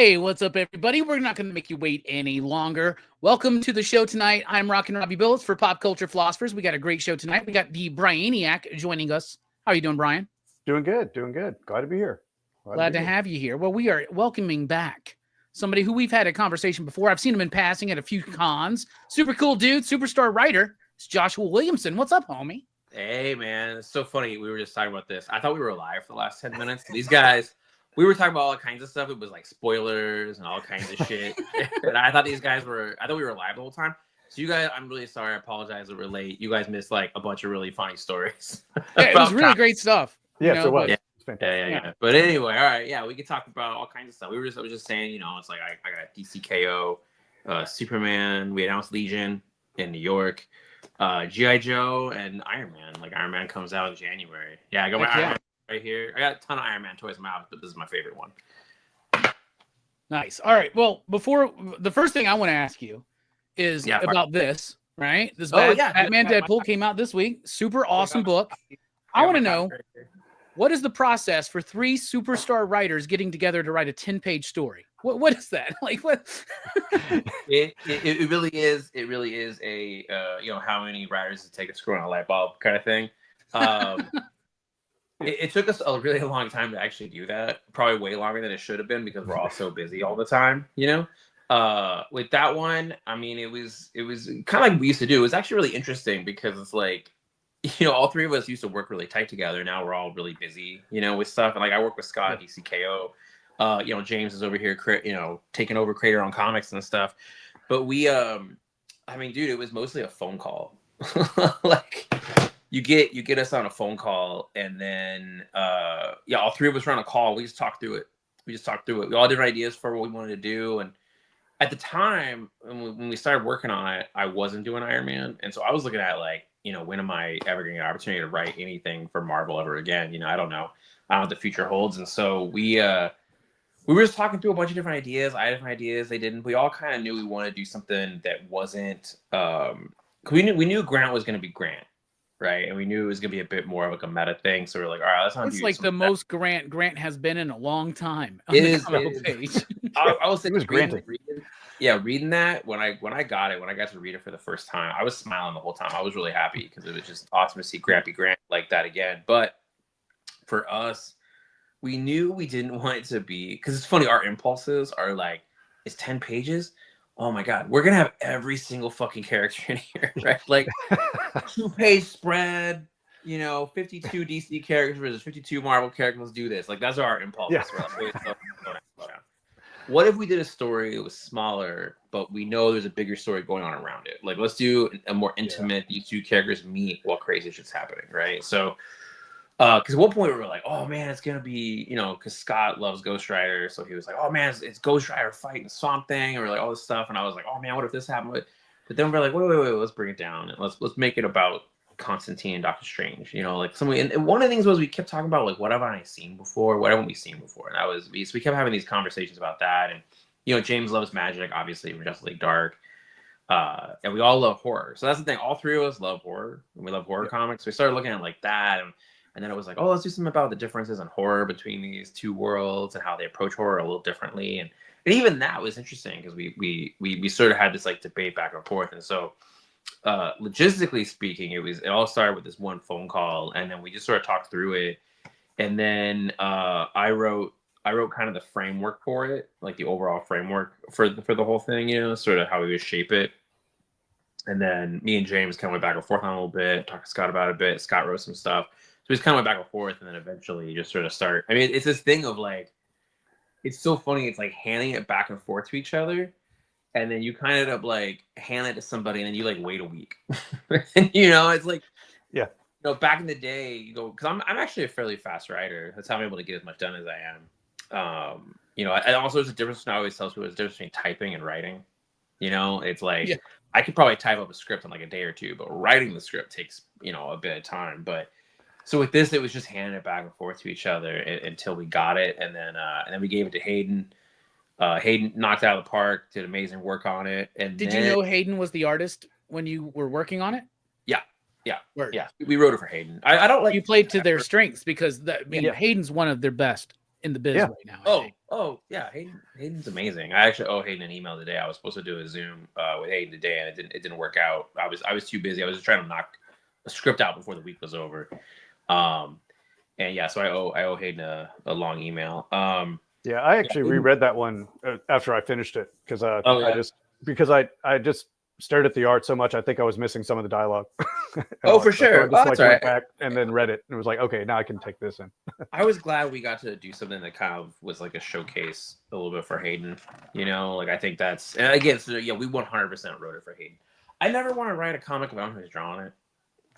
Hey, what's up, everybody? We're not going to make you wait any longer. Welcome to the show tonight. I'm Rockin Robbie Billups for Pop Culture Philosophers. We got a great show tonight. We got the Brianiac joining us. How are you doing, Brian? Doing good. Glad to be here. Glad to have you here. Well, we are welcoming back somebody who we've had a conversation before. I've seen him in passing at a few cons. Super cool dude, superstar writer. It's Joshua Williamson. What's up, homie? Hey, man. It's so funny. We were just talking about this. I thought we were live for the last 10 minutes. These guys, we were talking about all kinds of stuff. It was like spoilers and all kinds of shit. And I thought we were live the whole time. So you guys, I'm really sorry. I apologize that we're late. You guys missed like a bunch of really funny stories. Yeah, it was really great stuff. Yes, it was. Yeah. But anyway, all right. Yeah, we could talk about all kinds of stuff. I was just saying, it's like I got DC KO, Superman. We announced Legion in New York. G.I. Joe and Iron Man. Like Iron Man comes out in January. Yeah, I got my Iron Man right here. I got a ton of Iron Man toys in my house, but this is my favorite one. Nice. All right. Well, before the first thing I want to ask you is about this, right? This Batman Deadpool came out this week. Super awesome book. I want to know, what is the process for three superstar writers getting together to write a 10-page story? What is that? Like what? it really is. It really is a how many writers to take a screw on a light bulb kind of thing. It took us a really long time to actually do that. Probably way longer than it should have been because we're all so busy all the time. With that one, I mean, it was kind of like we used to do. It was actually really interesting because it's like, all three of us used to work really tight together. Now we're all really busy, with stuff. And like I work with Scott at DCKO. James is over here, taking over Creator on Comics and stuff. But we, I mean, dude, it was mostly a phone call. Like you get us on a phone call, and then all three of us were on a call. We just talked through it. We all had different ideas for what we wanted to do. And at the time when we started working on it, I wasn't doing Iron Man, and so I was looking at like, when am I ever getting an opportunity to write anything for Marvel ever again? I don't know. I don't know what the future holds. And so we were just talking through a bunch of different ideas. I had different ideas. They didn't. We all kind of knew we wanted to do something that wasn't. We knew Grant was going to be Grant, right? And we knew it was going to be a bit more of like a meta thing. So we're like, all right, let's not. It's like the most Grant has been in a long time. It is. Page. I was it was granted. Reading that when I got to read it for the first time, I was smiling the whole time. I was really happy because it was just awesome to see Grant be Grant like that again. But for us, we knew we didn't want it to be, because it's funny, our impulses are like, it's 10 pages. Oh my God, we're gonna have every single fucking character in here, right? Like 2-page spread, 52 DC characters versus 52 Marvel characters. Let's do this. Like that's our impulse. Yeah. We're like, wait, slow down. What if we did a story that was smaller, but we know there's a bigger story going on around it? Like let's do a more intimate, these two characters meet while crazy shit's happening, right? So because at one point we were like, oh man, it's gonna be, because Scott loves Ghost Rider, so he was like, oh man, it's Ghost Rider fighting Swamp Thing, and we're like all this stuff, and I was like, oh man, what if this happened? But then we're like, wait, let's bring it down and let's make it about Constantine and Doctor Strange, like somebody. And one of the things was we kept talking about like, what haven't we seen before, and that was so we kept having these conversations about that. And James loves magic, obviously from Justice League Dark. And we all love horror, so that's the thing. All three of us love horror, and we love horror comics. So we started looking at like that, and then it was like, oh, let's do something about the differences in horror between these two worlds and how they approach horror a little differently. And even that was interesting because we sort of had this like debate back and forth. And so logistically speaking, it all started with this one phone call, and then we just sort of talked through it. And then I wrote kind of the framework for it, like the overall framework for the whole thing, sort of how we would shape it. And then me and James kind of went back and forth on a little bit, talked to Scott about it a bit. Scott wrote some stuff. So we just kind of went back and forth, and then eventually you just sort of start. I mean, it's this thing of like, it's so funny. It's like handing it back and forth to each other, and then you kind of end up like hand it to somebody, and then you like wait a week. And it's like, back in the day, you go, because I'm actually a fairly fast writer. That's how I'm able to get as much done as I am. And also there's a difference. I always tell people there's a difference between typing and writing. It's like I could probably type up a script in like a day or two, but writing the script takes a bit of time. But so with this, it was just handing it back and forth to each other until we got it, and then we gave it to Hayden. Hayden knocked it out of the park, did amazing work on it. And did you know Hayden was the artist when you were working on it? Yeah. Word. Yeah. We wrote it for Hayden. I don't like you played to their strengths because Hayden's one of their best in the biz right now. Oh yeah, Hayden's amazing. I actually owe Hayden an email today. I was supposed to do a Zoom with Hayden today, and it didn't work out. I was too busy. I was just trying to knock a script out before the week was over. And yeah, so I owe Hayden a long email. Yeah, I actually reread that one after I finished it because I just stared at the art so much. I think I was missing some of the dialogue. For sure. So I just went back and then read it and it was like, okay, now I can take this in. I was glad we got to do something that kind of was like a showcase a little bit for Hayden. You know, like I think that's, and again, so yeah, we 100% wrote it for Hayden. I never want to write a comic about who's drawing it,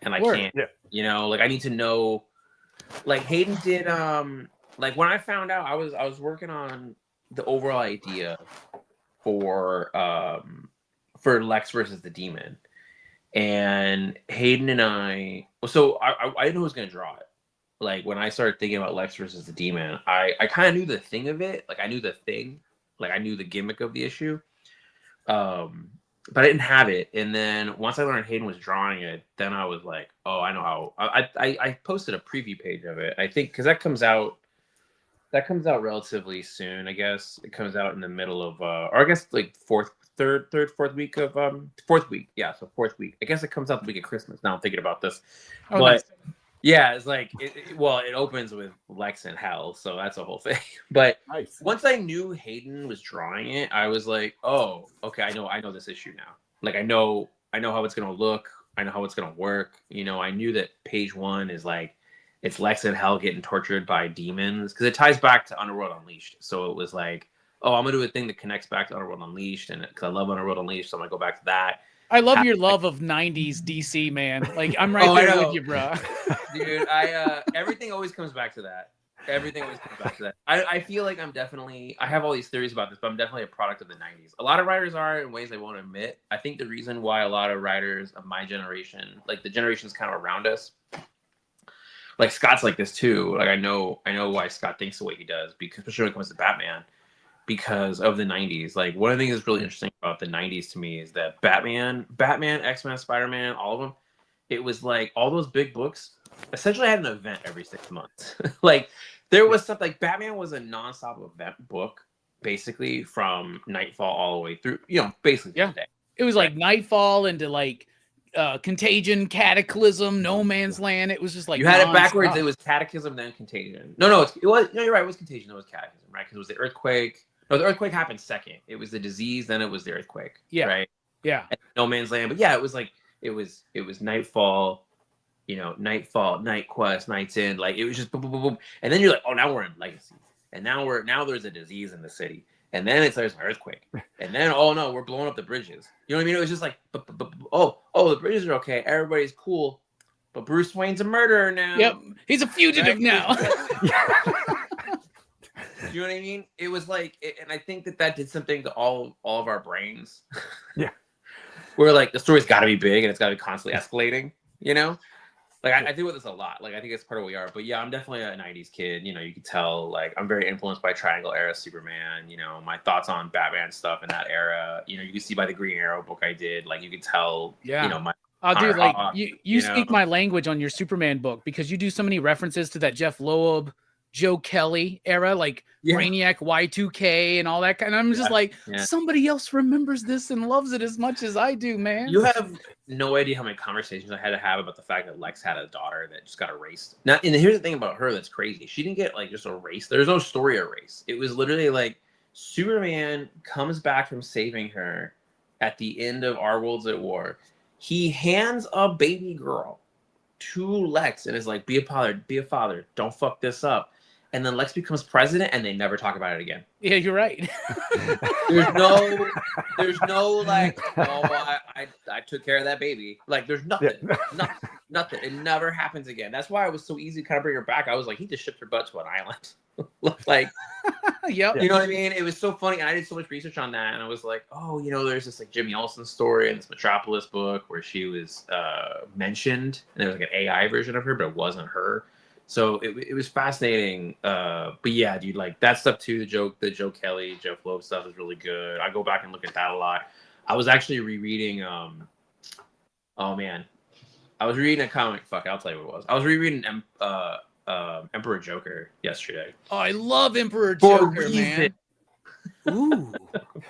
and I can't. Yeah. You know, like I need to know. Like Hayden did. Like when I found out, I was working on the overall idea for Lex versus the Demon. And Hayden and I knew who was going to draw it. Like when I started thinking about Lex versus the Demon, I kind of knew the thing of it. Like I knew the thing, like I knew the gimmick of the issue. But I didn't have it. And then once I learned Hayden was drawing it, then I was like, oh, I know how. I posted a preview page of it. I think because that comes out relatively soon. I guess it comes out in the middle of, or I guess like fourth week of fourth week. Yeah, so fourth week. I guess it comes out the week of Christmas. Now I'm thinking about this, but nice. Yeah, it's like it opens with Lex in hell, so that's a whole thing. But nice. Once I knew Hayden was drawing it, I was like, oh, okay, I know this issue now. Like I know how it's gonna look. I know how it's gonna work. You know, I knew that page 1 is like it's Lex in hell getting tortured by demons because it ties back to Underworld Unleashed. So it was like, oh, I'm gonna do a thing that connects back to Underworld Unleashed, and because I love Underworld Unleashed, so I'm gonna go back to that. I love your love of 90s DC, man. Like I'm right there with you, bro. Dude, everything always comes back to that. Everything always comes back to that. I feel like I have all these theories about this, but I'm definitely a product of the 90s. A lot of writers are in ways they won't admit. I think the reason why a lot of writers of my generation, like the generations kind of around us, like Scott's like this too. Like I know why Scott thinks the way he does, because especially when it comes to Batman, because of the 90s. Like one of the things that's really interesting about the 90s to me is that Batman, X-Men, Spider-Man, all of them, it was like all those big books essentially had an event every 6 months. Like there was something like Batman was a nonstop event book, basically from Nightfall all the way through, basically today. It was like Nightfall into like Contagion, Cataclysm, No Man's Land. It was just like you had it backwards. It was Cataclysm, then Contagion. No, you're right. It was Contagion. It was Cataclysm, right? Because it was the earthquake. No, the earthquake happened second. It was the disease, then it was the earthquake. Yeah. Right. Yeah. And No Man's Land, but yeah, it was like it was Nightfall. Nightfall, Night Quest, Night's End. Like it was just boom, boom, boom, boom. And then you're like, oh, now we're in Legacy, and now there's a disease in the city. And then there's an earthquake. And then, oh no, we're blowing up the bridges. You know what I mean? It was just like, oh, the bridges are okay. Everybody's cool. But Bruce Wayne's a murderer now. Yep. He's a fugitive now. You know what I mean? It was like, and I think that did something to all of our brains. Yeah. Where like the story's got to be big and it's got to be constantly escalating, Like I do with this a lot. Like I think it's part of what we are. But yeah, I'm definitely a 90s kid. You can tell like I'm very influenced by Triangle era Superman. My thoughts on Batman stuff in that era. You can see by the Green Arrow book I did. Like you could tell. Yeah. My. Dude, like you speak my language on your Superman book because you do so many references to that Jeff Loeb, Joe Kelly era, like Brianiac, Y2K, and all that kind. I'm just like, somebody else remembers this and loves it as much as I do, man. You have no idea how many conversations I had to have about the fact that Lex had a daughter that just got erased. Now, and here's the thing about her that's crazy. She didn't get like just erased. There's no story erased. It was literally like Superman comes back from saving her at the end of Our Worlds at War. He hands a baby girl to Lex and is like, be a father. Don't fuck this up. And then Lex becomes president, and they never talk about it again. Yeah, you're right. There's no like, oh, I took care of that baby. Like, there's nothing, nothing. It never happens again. That's why it was so easy to kind of bring her back. I was like, he just shipped her butt to an island. Like, yep. You know what I mean? It was so funny. And I did so much research on that, and I was like, oh, there's this like Jimmy Olsen story in this Metropolis book where she was mentioned, and there was like an AI version of her, but it wasn't her. So it was fascinating, but yeah, dude, like that stuff too. The Joe Kelly, Jeff Loeb stuff is really good. I go back and look at that a lot. I was actually rereading. Oh man, I was reading a comic. Fuck, I'll tell you what it was. I was rereading Emperor Joker yesterday. Oh, I love Emperor Joker, man. Ooh.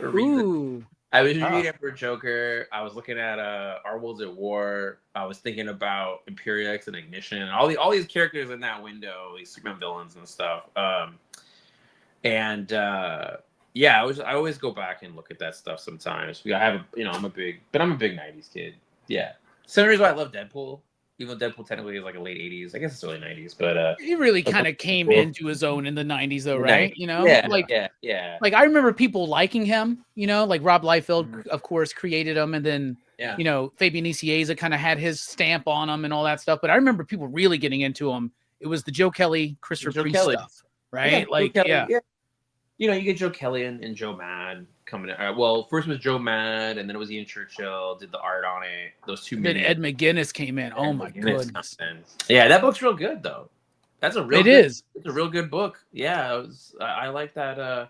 Ooh. I was reading Emperor Joker. I was looking at Our Worlds at War. I was thinking about Imperiax and Ignition. All these characters in that window, these Superman villains and stuff. Yeah, I always go back and look at that stuff sometimes. I have I'm a big 90s kid. Yeah. Some reason why I love Deadpool. Even though Deadpool technically is like a late 80s. I guess it's early 90s, but he really kind of came into his own in the 90s though, right? Yeah, yeah. Like I remember people liking him, like Rob Liefeld, of course, created him, and then Fabian Nicieza kind of had his stamp on him and all that stuff. But I remember people really getting into him. It was the Joe Kelly, Christopher Priest stuff, right? You get Joe Kelly and Joe Mad coming in. Well, first was Joe Mad, and then it was Ian Churchill, did the art on it. Those two. Then Ed McGuinness came in. Oh my goodness. Yeah, that book's real good though. That's a real. It's a real good book. Yeah, I like that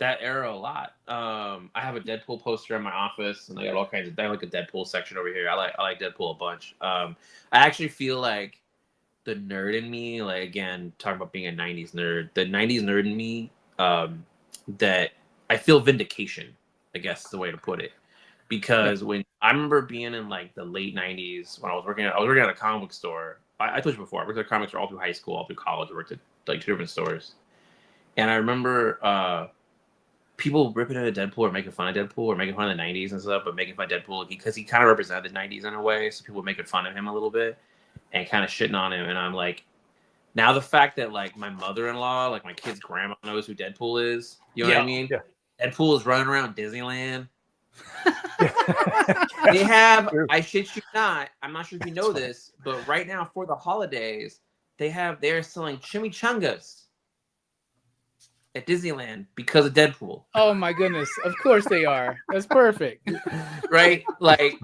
era a lot. I have a Deadpool poster in my office, and I got all kinds of. I like a Deadpool section over here. I like Deadpool a bunch. I actually feel like the nerd in me, like again, talking about being a '90s nerd, the '90s nerd in me. That I feel vindication, I guess is the way to put it, because when I remember being in like the late 90s when I was working at a comic book store. I told you before, I worked at a comic store all through high school, all through college. I worked at like 2 different stores, and I remember people ripping at Deadpool or making fun of Deadpool or making fun of the 90s and stuff, but making fun of Deadpool because he kind of represented the 90s in a way, so people were making fun of him a little bit and kind of shitting on him, and I'm like. Now the fact that like my mother-in-law, like my kid's grandma knows who Deadpool is, you know what I mean? Yeah. Deadpool is running around Disneyland. They have, I shit you not, I'm not sure if you know this, but right now for the holidays, they're selling chimichangas at Disneyland because of Deadpool. Oh my goodness. Of course they are. That's perfect. Right? Like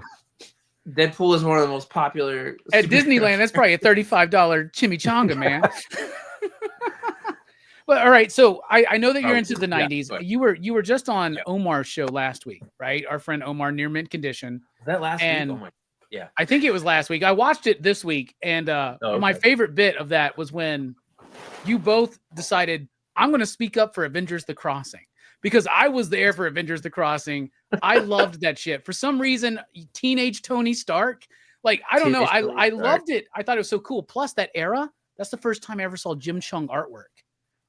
Deadpool is one of the most popular at Disneyland. That's probably a $35 chimichanga, man. But all right, so I know that you're into the 90s. But you were just on Omar's show last week, right? Our friend Omar, Near Mint Condition. Was that last week? Oh my, yeah. I think it was last week. I watched it this week, and my favorite bit of that was when you both decided I'm going to speak up for Avengers: The Crossing. Because I was there for Avengers: The Crossing. I loved that shit. For some reason, teenage Tony Stark, like, I don't know. I loved it. I thought it was so cool. Plus, that era, that's the first time I ever saw Jim Chung artwork,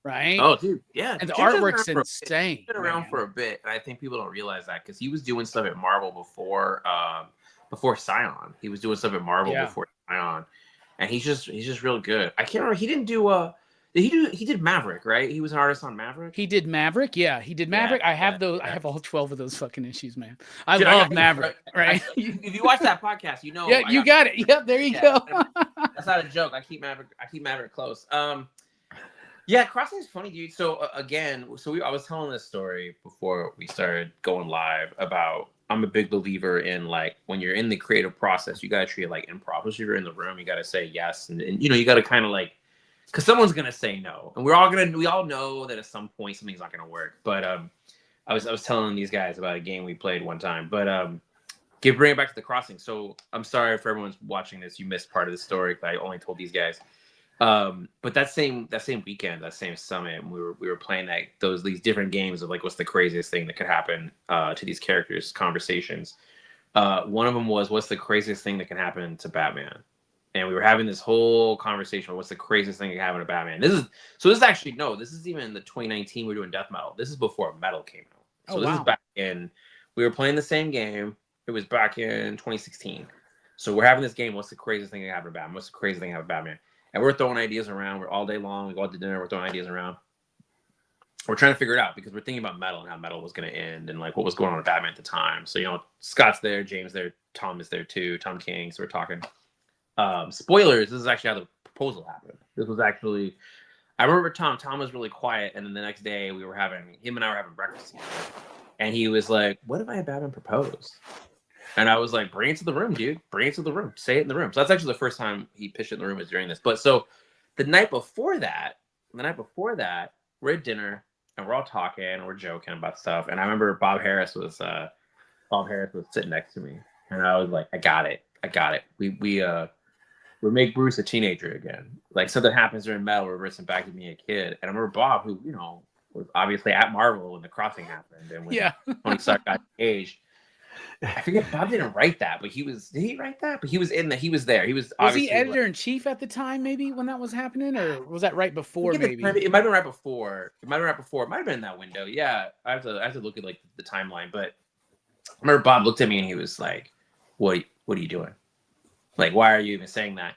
right? Oh, dude, yeah. And the artwork's insane. He's been around for a bit, and I think people don't realize that because he was doing stuff at Marvel before Scion. He was doing stuff at Marvel before Scion, and he's just real good. I can't remember. He didn't do He did Maverick, right? He was an artist on Maverick. He did Maverick, yeah. He did Maverick. I have those. I have all 12 of those fucking issues, man. I love Maverick, right? If you watch that podcast, you know. Yeah, you got it. Yep, there you go. That's not a joke. I keep Maverick close. Yeah, Crossing is funny, dude. So I was telling this story before we started going live about. I'm a big believer in like when you're in the creative process, you gotta treat it like improv. If you're in the room, you gotta say yes, and you gotta kind of like. Because someone's gonna say no, and we all know that at some point something's not gonna work. But I was telling these guys about a game we played one time. But bring it back to the Crossing. So I'm sorry for everyone's watching this. You missed part of the story. But I only told these guys. But that same weekend, that same summit, we were playing these different games of like what's the craziest thing that could happen to these characters' conversations. One of them was what's the craziest thing that can happen to Batman. And we were having this whole conversation. What's the craziest thing that can happen to Batman? This is even the 2019 we're doing death metal. This is before metal came out. So this is back in, we were playing the same game. It was back in 2016. So we're having this game. What's the craziest thing that can happen to Batman? What's the craziest thing that can happen to Batman? And we're throwing ideas around. We're all day long. We go out to dinner. We're throwing ideas around. We're trying to figure it out because we're thinking about metal and how metal was going to end and like what was going on with Batman at the time. So, Scott's there, James there, Tom is there too, Tom King. So we're talking. Spoilers, this is actually how the proposal happened. This was actually, I remember Tom was really quiet, and then the next day him and I were having breakfast together, and he was like, what if I had Batman propose? And I was like, bring it to the room, dude. Bring it to the room. Say it in the room. So that's actually the first time he pitched it in the room was during this. But so the night before that, we're at dinner, and we're all talking, and we're joking about stuff, and I remember Bob Harris was sitting next to me, and I was like, I got it. would make Bruce a teenager again. Like something happens during metal, reverts him back to being a kid. And I remember Bob, who was obviously at Marvel when the crossing happened, and when Tony Stark got engaged. I forget Bob didn't write that, but did he write that? But he was he was there. He was he editor-in-chief at the time, maybe, when that was happening, or was that right before? Maybe it might have been right before. It might have been in that window. Yeah, I have to look at like the timeline. But I remember Bob looked at me and he was like, "What are you doing? Like, why are you even saying that?"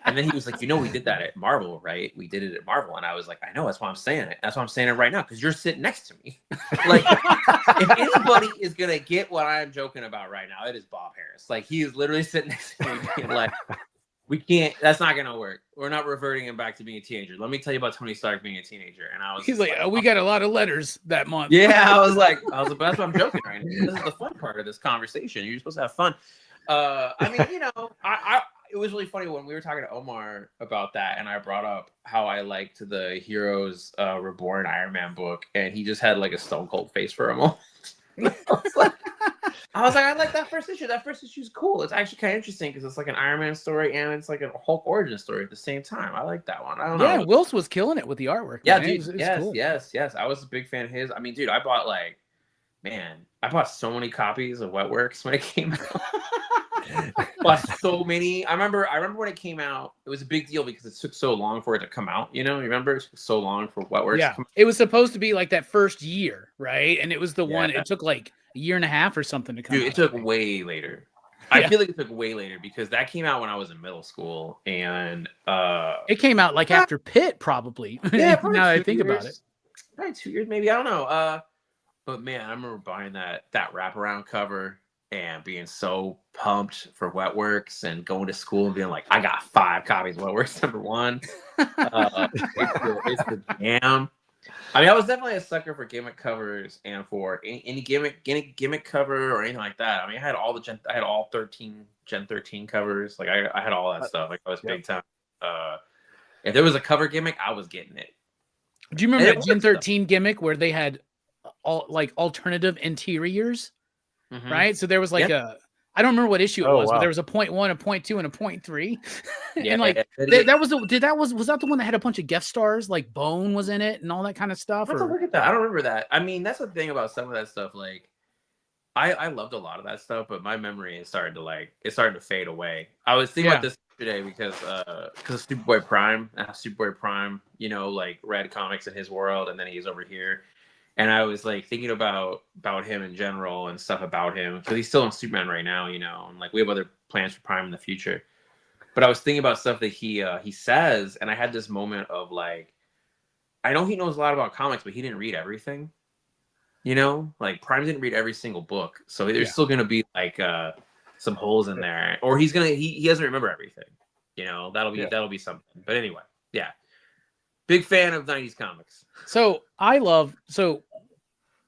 And then he was like, we did that at Marvel, right? We did it at Marvel. And I was like, I know, that's why I'm saying it. That's why I'm saying it right now, because you're sitting next to me. Like, if anybody is going to get what I'm joking about right now, it is Bob Harris. Like, he is literally sitting next to me being like, we can't, that's not going to work. We're not reverting him back to being a teenager. Let me tell you about Tony Stark being a teenager. And he's like, we got a lot of letters that month. Yeah, I was like, that's why I'm joking right now. This is the fun part of this conversation. You're supposed to have fun. I mean, it was really funny when we were talking to Omar about that, and I brought up how I liked the Heroes Reborn Iron Man book, and he just had like a stone cold face for a moment. I was like, I like that first issue. That first issue is cool. It's actually kind of interesting because it's like an Iron Man story and it's like a Hulk origin story at the same time. I like that one. I don't know. Yeah, Wills was killing it with the artwork. Yeah, man. dude. Yes. I was a big fan of his. I mean, dude, I bought so many copies of Wetworks when it came out. Bought so many. I remember when it came out, it was a big deal because it took so long for it to come out. You remember it took so long for Wetworks to come out. It was supposed to be like that first year, right? And it was the one, it took like a year and a half or something to come out. Dude, it took way later. I feel like it took way later because that came out when I was in middle school, and it came out like after Pitt, probably. Yeah, now that I think about it. Probably 2 years, maybe. I don't know. But man, I remember buying that wraparound cover and being so pumped for Wetworks and going to school and being like, I got 5 copies of Wetworks #1. It's the jam. I mean, I was definitely a sucker for gimmick covers and for any gimmick cover or anything like that. I mean, I had all Gen 13 covers. Like I had all that stuff. Like I was big time. If there was a cover gimmick, I was getting it. Do you remember that Gen 13 gimmick where they had all like alternative interiors? Mm-hmm. Right, so there was like I don't remember what issue it was, but there was a 0.1, a 0.2, and a 0.3. And like was that the one that had a bunch of guest stars, like Bone was in it and all that kind of stuff? Let's look at that. I don't remember that. I mean, that's the thing about some of that stuff. Like, I loved a lot of that stuff, but my memory is starting to fade away. I was thinking about this today because of Superboy Prime. Superboy Prime, like read comics in his world, and then he's over here. And I was like thinking about him in general and stuff about him because he's still on Superman right now, and like we have other plans for Prime in the future. But I was thinking about stuff that he says, and I had this moment of like, I know he knows a lot about comics, but he didn't read everything. Like Prime didn't read every single book, so there's still gonna be like some holes in there, or he doesn't remember everything. That'll be something. But anyway, yeah. Big fan of 90s comics. So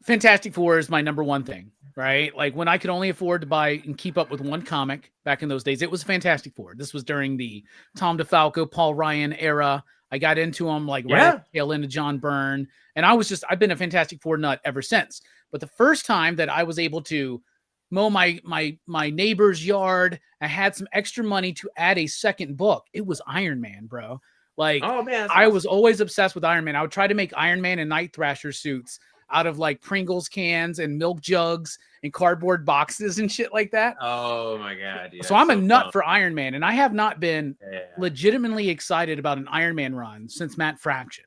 Fantastic Four is my #1 thing, right? Like when I could only afford to buy and keep up with one comic back in those days, it was Fantastic Four. This was during the Tom DeFalco, Paul Ryan era. I got into them like right at the tail end of John Byrne. And I've been a Fantastic Four nut ever since. But the first time that I was able to mow my neighbor's yard, I had some extra money to add a second book. It was Iron Man, bro. Like, oh man, I was always obsessed with Iron Man. I would try to make Iron Man and Night Thrasher suits out of like Pringles cans and milk jugs and cardboard boxes and shit like that. Oh my god! Yeah, so I'm a nut for Iron Man, and I have not been legitimately excited about an Iron Man run since Matt Fraction.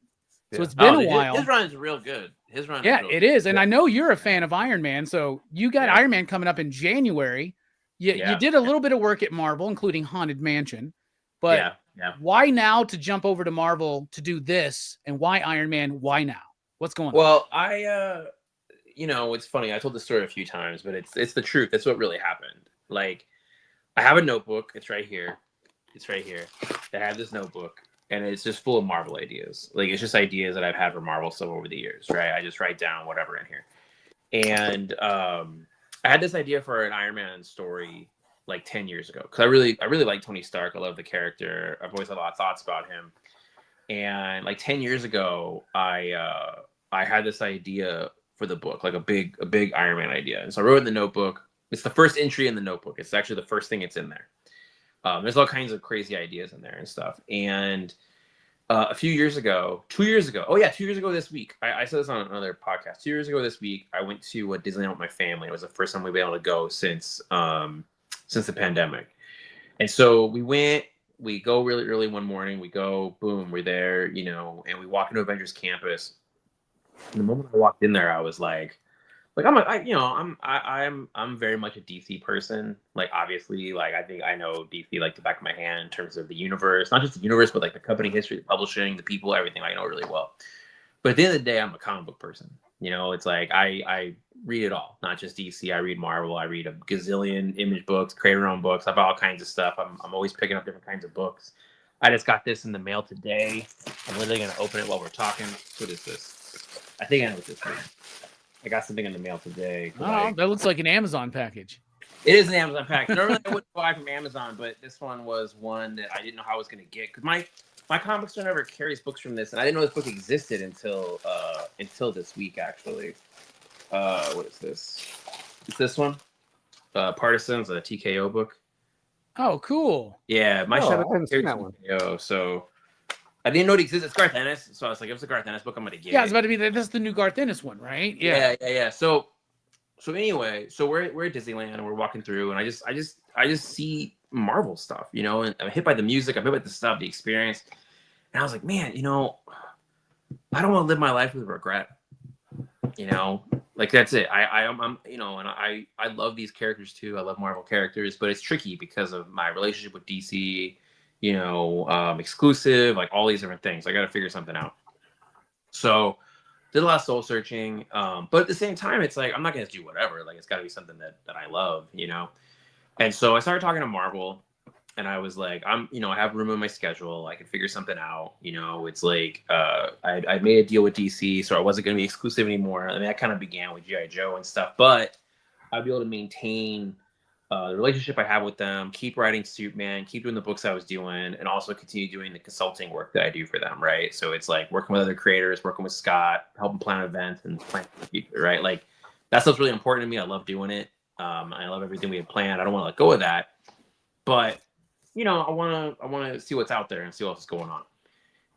So it's been a while. His run is real good. It is, and I know you're a fan of Iron Man. So you got Iron Man coming up in January. You did a little bit of work at Marvel, including Haunted Mansion, but why now to jump over to Marvel to do this, and why Iron Man? Why now? What's going on? Well, it's funny. I told this story a few times, but it's the truth. That's what really happened. Like, I have a notebook. It's right here. I have this notebook, and it's just full of Marvel ideas. Like, it's just ideas that I've had for Marvel stuff over the years, right? I just write down whatever in here. And I had this idea for an Iron Man story like 10 years ago because I really like Tony Stark. I love the character. I've always had a lot of thoughts about him. And like 10 years ago, I had this idea for the book, like a big Iron Man idea. And so I wrote it in the notebook. It's the first entry in the notebook. It's actually the first thing it's in there. There's all kinds of crazy ideas in there and stuff. And a few years ago, 2 years ago, 2 years ago this week, I said this on another podcast. 2 years ago this week, I went to Disneyland with my family. It was the first time we've been able to go since the pandemic. And so we go really early one morning. We go, boom, we're there, you know, and we walk into Avengers Campus. And the moment I walked in there, I was like I'm very much a DC person. Like, obviously, like, I think I know DC like the back of my hand in terms of the universe, not just the universe, but like the company history, the publishing, the people, everything. I know really well. But at the end of the day, I'm a comic book person. You know, it's like I read it all, not just DC. I read Marvel. I read a gazillion Image books, create your own books. I buy all kinds of stuff. I'm always picking up different kinds of books. I just got this in the mail today. I'm literally gonna open it while we're talking. What is this? I think I know what this is. I got something in the mail today. Oh, that looks like an Amazon package. It is an Amazon package. Normally I wouldn't buy from Amazon, but this one was one that I didn't know how I was going to get. Because my comic store never carries books from this, and I didn't know this book existed until this week, actually. What is this? It's this one. Partisans, a TKO book. Oh, cool. Yeah, my shop I haven't seen that one. TKO, so I didn't know it existed. It's Garth Ennis, so I was like, if it's a Garth Ennis book, I'm gonna get it. Yeah, it's about to be that's the new Garth Ennis one, right? Yeah. So anyway, so we're at Disneyland and we're walking through, and I just see Marvel stuff, you know, and I'm hit by the music, I'm hit by the stuff, the experience, and I was like, man, you know, I don't want to live my life with regret, you know, like that's it. I'm you know, and I love these characters too. I love Marvel characters, but it's tricky because of my relationship with DC. You know, exclusive, like all these different things. I got to figure something out. So did a lot of soul searching. But at the same time, it's like, I'm not going to do whatever. Like, it's got to be something that I love, you know? And so I started talking to Marvel, and I was like, I have room in my schedule. I can figure something out. You know, it's like, I made a deal with DC, so I wasn't going to be exclusive anymore. I mean, that kind of began with G.I. Joe and stuff, but I'd be able to maintain the relationship I have with them, keep writing Superman, keep doing the books I was doing, and also continue doing the consulting work that I do for them, right? So it's like working with other creators, working with Scott, helping plan events and plan for the future, right? Like, that stuff's really important to me. I love doing it. I love everything we had planned. I don't want to let go of that. But, you know, I want to see what's out there and see what else is going on.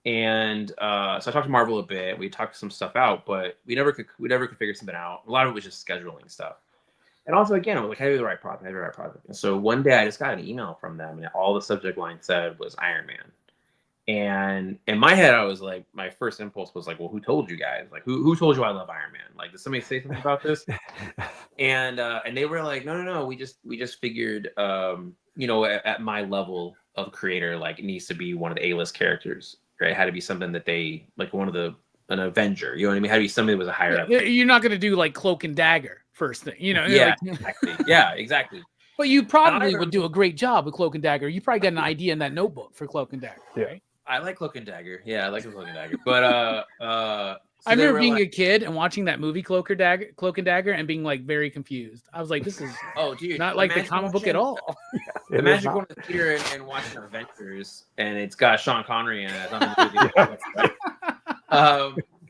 And so I talked to Marvel a bit. We talked some stuff out, but we never could figure something out. A lot of it was just scheduling stuff. And also, again, I was like, I do the right project. And so one day I just got an email from them, and all the subject line said was Iron Man. And in my head, I was like, my first impulse was like, well, who told you guys? Like, who told you I love Iron Man? Like, did somebody say something about this? And they were like, no. We just figured, you know, at my level of creator, like, it needs to be one of the A-list characters, right? It had to be something that they, like, an Avenger, you know what I mean? It had to be somebody that was a higher up. You're not going to do like Cloak and Dagger first thing, you know? Yeah, like, exactly. Yeah, exactly. But you probably would do a great job with Cloak and Dagger. You probably got an idea in that notebook for Cloak and Dagger, right? I like Cloak and Dagger. Yeah, I like Cloak and Dagger. But I remember being a kid and watching that movie Cloak and Dagger, and being like very confused. I was like, this is not like the comic book at all. Imagine going to the theater and watching Avengers, and it's got Sean Connery in it.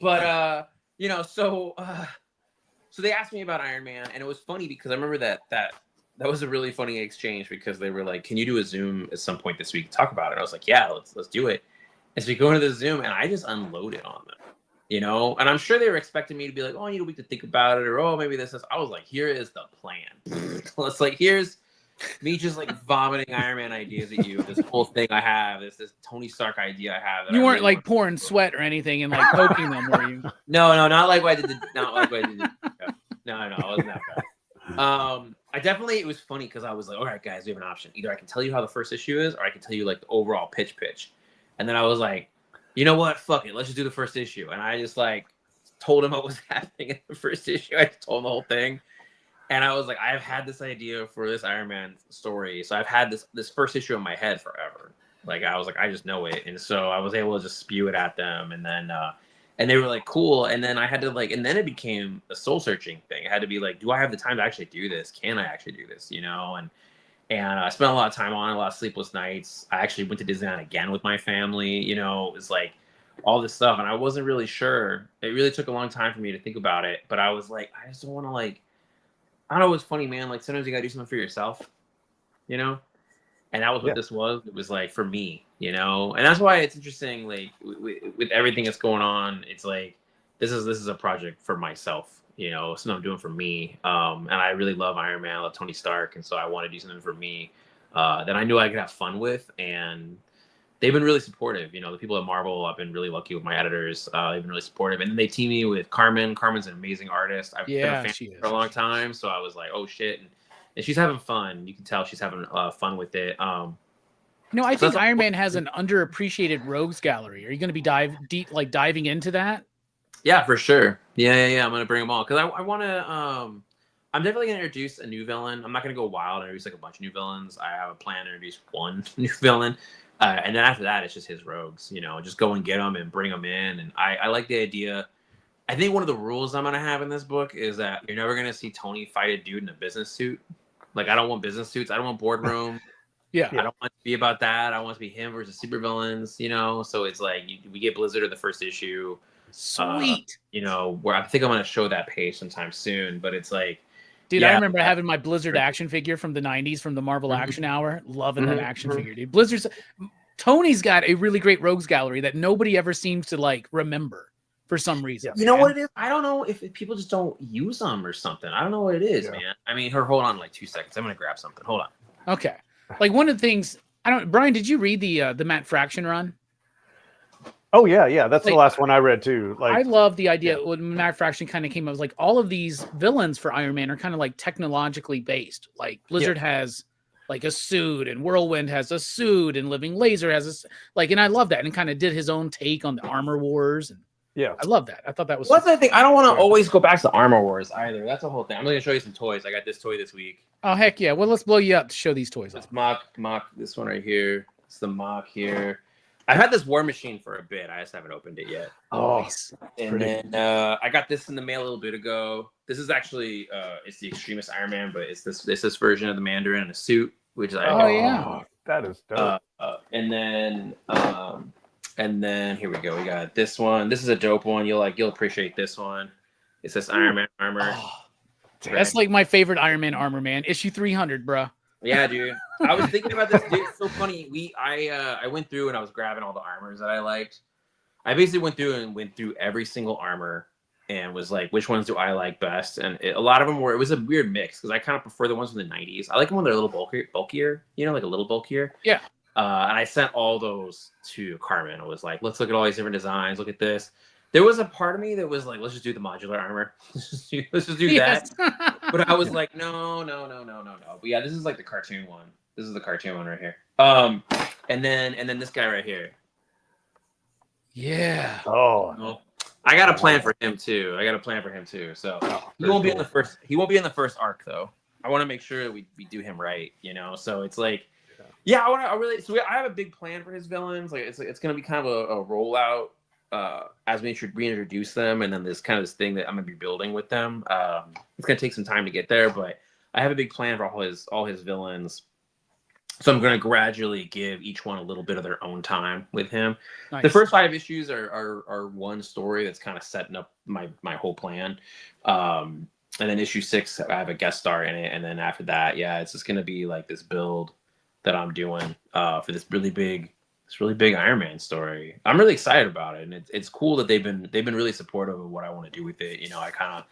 But you know, so they asked me about Iron Man, and it was funny because I remember that was a really funny exchange, because they were like, can you do a Zoom at some point this week to talk about it? And I was like, yeah, let's do it. And so we go into the Zoom, and I just unloaded on them, you know? And I'm sure they were expecting me to be like, oh, you need a week to think about it, or, oh, maybe this is. I was like, here is the plan. It's like, here's me just like vomiting Iron Man ideas at you. This whole thing I have, this Tony Stark idea I have. You weren't like pouring sweat or anything and like poking them, were you? No, not like what I did. Not like what I did. No, I wasn't that bad. I definitely, it was funny because I was like, all right, guys, we have an option. Either I can tell you how the first issue is, or I can tell you like the overall pitch. And then I was like, you know what? Fuck it. Let's just do the first issue. And I just like told him what was happening in the first issue. I just told him the whole thing. And I was like, I've had this idea for this Iron Man story. So I've had this first issue in my head forever. Like, I was like, I just know it. And so I was able to just spew it at them. And then, and they were like, cool. And then I had to like, and then it became a soul searching thing. It had to be like, do I have the time to actually do this? Can I actually do this? You know? And I spent a lot of time on it, a lot of sleepless nights. I actually went to Disneyland again with my family. You know, it was like all this stuff. And I wasn't really sure. It really took a long time for me to think about it. But I was like, I just don't want to like, I don't know, it's funny, man. Like, sometimes you gotta do something for yourself, you know? And that was what this was. It was like for me, you know, and that's why it's interesting. Like with everything that's going on, it's like this is a project for myself, you know, something I'm doing for me. And I really love Iron Man, I love Tony Stark, and so I want to do something for me that I knew I could have fun with. And they've been really supportive. You know, the people at Marvel, I've been really lucky with my editors. They've been really supportive, and then they team me with Carmen. Carmen's an amazing artist. I've been a fan for a long time, so I was like, oh shit. And she's having fun. You can tell she's having fun with it. No, I think Iron Man has an underappreciated rogues gallery. Are you going to be diving into that? Yeah, for sure. Yeah. I'm going to bring them all because I want to. I'm definitely going to introduce a new villain. I'm not going to go wild and introduce like a bunch of new villains. I have a plan to introduce one new villain, and then after that, it's just his rogues. You know, just go and get them and bring them in. And I like the idea. I think one of the rules I'm going to have in this book is that you're never going to see Tony fight a dude in a business suit. Like, I don't want business suits. I don't want boardroom. I don't want to be about that. I want it to be him versus supervillains, you know? So it's like, we get Blizzard of the first issue. Sweet. You know, where I think I'm going to show that page sometime soon, but it's like. Dude, I remember having my Blizzard action figure from the 90s from the Marvel Action Hour. Loving that action figure, dude. Tony's got a really great rogues gallery that nobody ever seems to like remember. For some reason. You know what it is? I don't know if people just don't use them or something. I don't know what it is, man. I mean, hold on like 2 seconds. I'm going to grab something. Hold on. Okay. Like one of the things, Brian, did you read the Matt Fraction run? Oh, yeah. That's the last one I read too. Like, I love the idea when Matt Fraction kind of came up, it was like all of these villains for Iron Man are kind of like technologically based. Like Blizzard has like a suit and Whirlwind has a suit and Living Laser has and I love that. And kind of did his own take on the Armor Wars. And yeah, I love that. I thought that was. What's the thing? I don't want to always go back to Armor Wars either. That's the whole thing. I'm going to show you some toys. I got this toy this week. Oh heck yeah! Well, let's blow you up to show these toys. It's mock. This one right here. It's the mock here. I've had this War Machine for a bit. I just haven't opened it yet. Oh, nice. And then I got this in the mail a little bit ago. This is actually it's the Extremist Iron Man, but it's this version of the Mandarin in a suit, which is that is dope. And then here we go. We got this one. This is a dope one. You'll appreciate this one. It says Iron Man armor. Oh, that's like my favorite Iron Man armor, man. Issue 300, bro. Yeah, dude. I was thinking about this, dude. It's so funny. I went through and I was grabbing all the armors that I liked. I basically went through every single armor and was like, which ones do I like best? And a lot of them it was a weird mix because I kind of prefer the ones from the 90s. I like them when they're a little bulkier, you know, like a little bulkier. Yeah. And I sent all those to Carmen. I was like, let's look at all these different designs. Look at this. There was a part of me that was like, let's just do the modular armor. let's just do that. But I was like, no. But yeah, this is like the cartoon one. This is the cartoon one right here. And then this guy right here. Yeah. Oh. I got a plan for him too. So he won't be in the first. He won't be in the first arc though. I want to make sure that we do him right. You know. So it's like. Yeah, I have a big plan for his villains. Like it's gonna be kind of a rollout as we reintroduce them, and then this thing that I'm gonna be building with them. It's gonna take some time to get there, but I have a big plan for all his villains. So I'm gonna gradually give each one a little bit of their own time with him. Nice. The first 5 issues are one story that's kind of setting up my whole plan. And then issue 6, I have a guest star in it, and then after that, it's just gonna be like this build that I'm doing for this really big Iron Man story. I'm really excited about it, and it's cool that they've been really supportive of what I want to do with it. You know, I kind of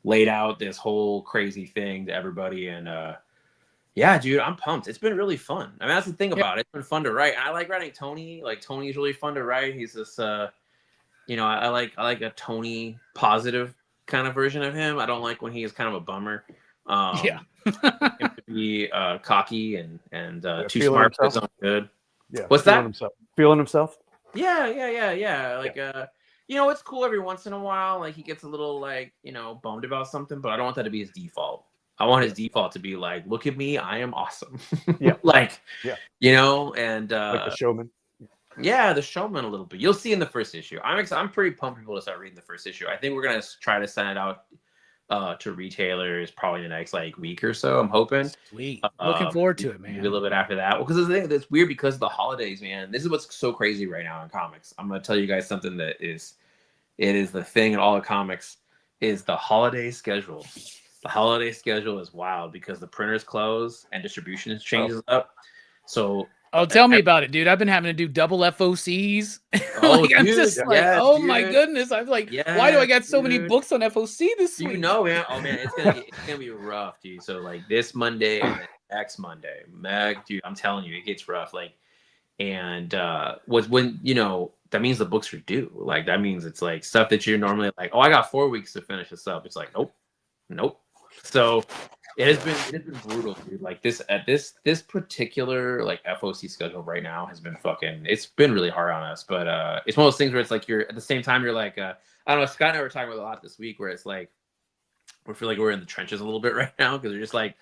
laid out this whole crazy thing to everybody, and yeah, dude, I'm pumped. It's been really fun. I mean, that's the thing about it. It's been fun to write. I like writing Tony. Like Tony's really fun to write. He's this, you know, I like a Tony positive kind of version of him. I don't like when he is kind of a bummer. Him to be cocky and too smart for his own good. Yeah. What's that? Feeling himself. Yeah. Like you know, it's cool every once in a while. Like he gets a little like, you know, bummed about something, but I don't want that to be his default. I want his default to be like, look at me, I am awesome. Yeah. You know, and like the showman. Yeah, the showman a little bit. You'll see in the first issue. I'm pretty pumped for people to start reading the first issue. I think we're gonna try to send it out to retailers probably the next week or so. I'm hoping. Sweet. Looking forward to it, man. Maybe a little bit after that. Well, because it's weird because of the holidays, man. This is what's so crazy right now in comics. I'm gonna tell you guys something that is the thing in all the comics is the holiday schedule. The holiday schedule is wild because the printers close and distribution changes up. So tell me about it, dude. I've been having to do double FOCs. I'm just oh my goodness. I'm like, why do I got so many books on FOC this week? You know, man. Oh man, it's gonna be rough, dude. So like this Monday and then next Monday, dude, I'm telling you, it gets rough. Like, and was when that means the books are due. Like that means it's like stuff that you're normally like, oh, I got 4 weeks to finish this up. It's like, nope. So it has been brutal, dude. Like this particular like FOC schedule right now has been it's been really hard on us. But it's one of those things where it's like you're at the same time you're like I don't know, Scott and I were talking about a lot this week where it's like we feel like we're in the trenches a little bit right now because we're just like